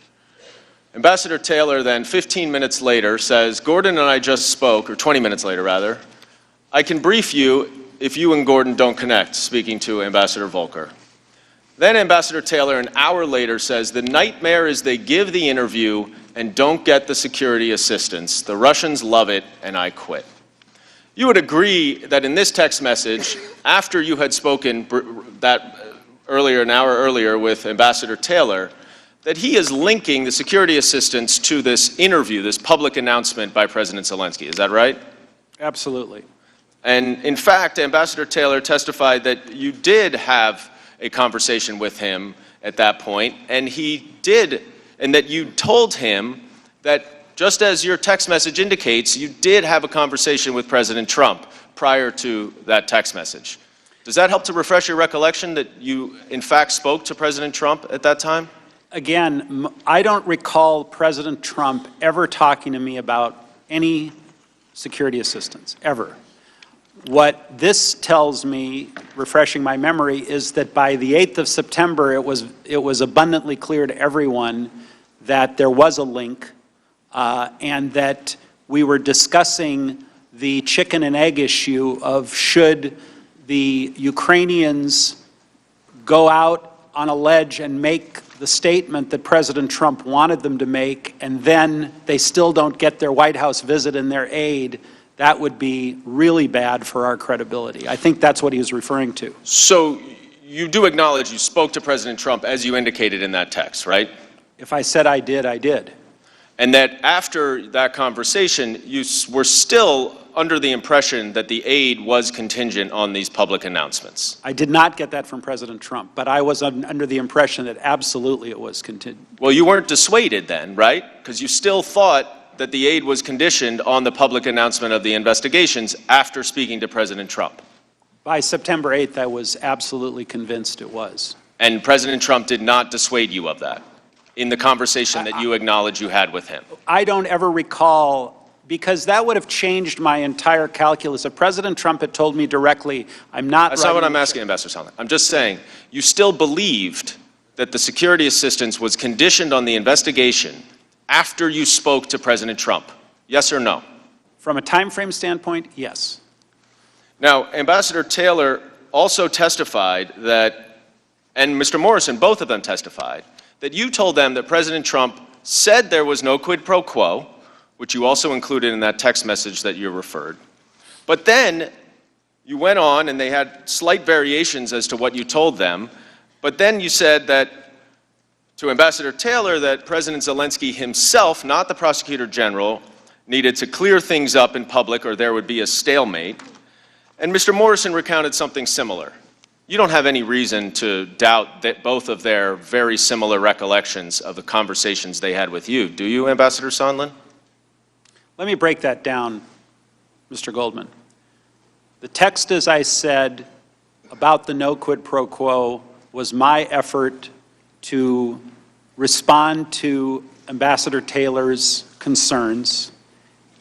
Ambassador Taylor then 15 minutes later says, "Gordon and I just spoke," or 20 minutes later rather, "I can brief you if you and Gordon don't connect," speaking to Ambassador Volker. Then Ambassador Taylor an hour later says, "The nightmare is they give the interview and don't get the security assistance. The Russians love it, and I quit." You would agree that in this text message, after you had spoken an hour earlier with Ambassador Taylor, that he is linking the security assistance to this interview, this public announcement by President Zelensky. Is that right? Absolutely. And in fact, Ambassador Taylor testified that you did have a conversation with him at that point, and he did, and that you told him that, just as your text message indicates, you did have a conversation with President Trump prior to that text message. Does that help to refresh your recollection that you, in fact, spoke to President Trump at that time? Again, I don't recall President Trump ever talking to me about any security assistance, ever. What this tells me, refreshing my memory, is that by the 8th of September, it was abundantly clear to everyone that there was a link and that we were discussing the chicken and egg issue of should the Ukrainians go out on a ledge and make the statement that President Trump wanted them to make, and then they still don't get their White House visit and their aid. That would be really bad for our credibility. I think that's what he was referring to. So you do acknowledge you spoke to President Trump as you indicated in that text, right? If I said I did, I did. And that after that conversation, you were still under the impression that the aid was contingent on these public announcements. I did not get that from President Trump, but I was under the impression that absolutely it was contingent. Well, you weren't dissuaded then, right? Because you still thought that the aid was conditioned on the public announcement of the investigations after speaking to President Trump. By September 8th, I was absolutely convinced it was. And President Trump did not dissuade you of that in the conversation that you acknowledge you had with him. I don't ever recall, because that would have changed my entire calculus. If President Trump had told me directly, I'm not That's not what I'm asking, Ambassador Sondland. I'm just saying, you still believed that the security assistance was conditioned on the investigation after you spoke to President Trump. Yes or no? From a time frame standpoint, yes. Now, Ambassador Taylor also testified that, and Mr. Morrison, both of them testified, that you told them that President Trump said there was no quid pro quo, which you also included in that text message that you referred. But then you went on, and they had slight variations as to what you told them, but then you said that to Ambassador Taylor that President Zelensky himself, not the prosecutor general, needed to clear things up in public or there would be a stalemate. And Mr. Morrison recounted something similar. You don't have any reason to doubt that both of their very similar recollections of the conversations they had with you, do you, Ambassador Sondland? Let me break that down, Mr. Goldman. The text, as I said, about the no quid pro quo was my effort to respond to Ambassador Taylor's concerns,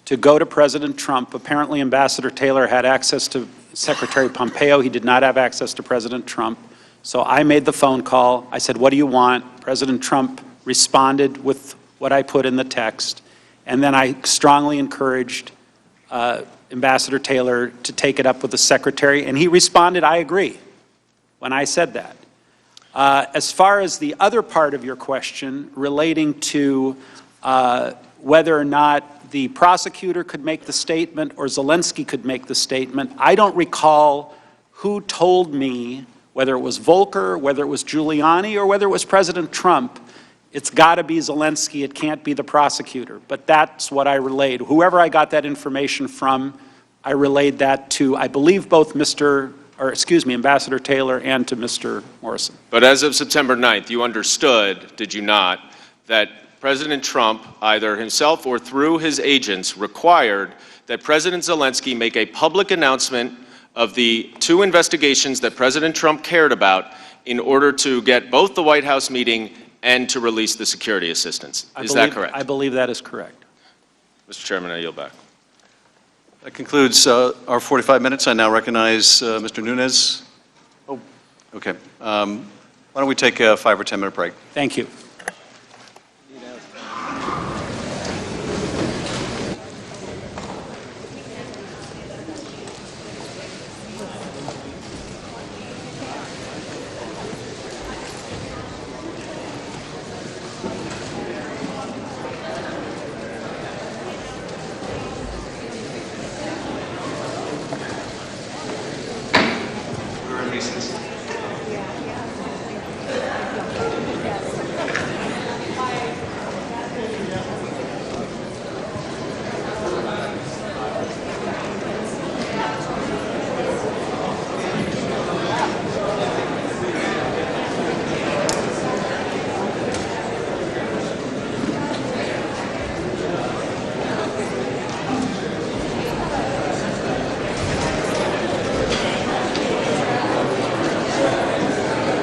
to go to President Trump. Apparently, Ambassador Taylor had access to Secretary Pompeo. He did not have access to President Trump. So I made the phone call. I said, what do you want? President Trump responded with what I put in the text. And then I strongly encouraged Ambassador Taylor to take it up with the Secretary. And he responded, I agree, when I said that. As far as the other part of your question relating to whether or not the prosecutor could make the statement or Zelensky could make the statement, I don't recall who told me, whether it was Volker, whether it was Giuliani, or whether it was President Trump, it's got to be Zelensky, it can't be the prosecutor. But that's what I relayed. Whoever I got that information from, I relayed that to, I believe, both Ambassador Taylor and to Mr. Morrison. But as of September 9th, you understood, did you not, that President Trump, either himself or through his agents, required that President Zelensky make a public announcement of the two investigations that President Trump cared about in order to get both the White House meeting and to release the security assistance. Is that correct? I believe that is correct. Mr. Chairman, I yield back. That concludes our 45 minutes. I now recognize Mr. Nunes. Oh, okay. Why don't we take a 5 or 10 minute break? Thank you.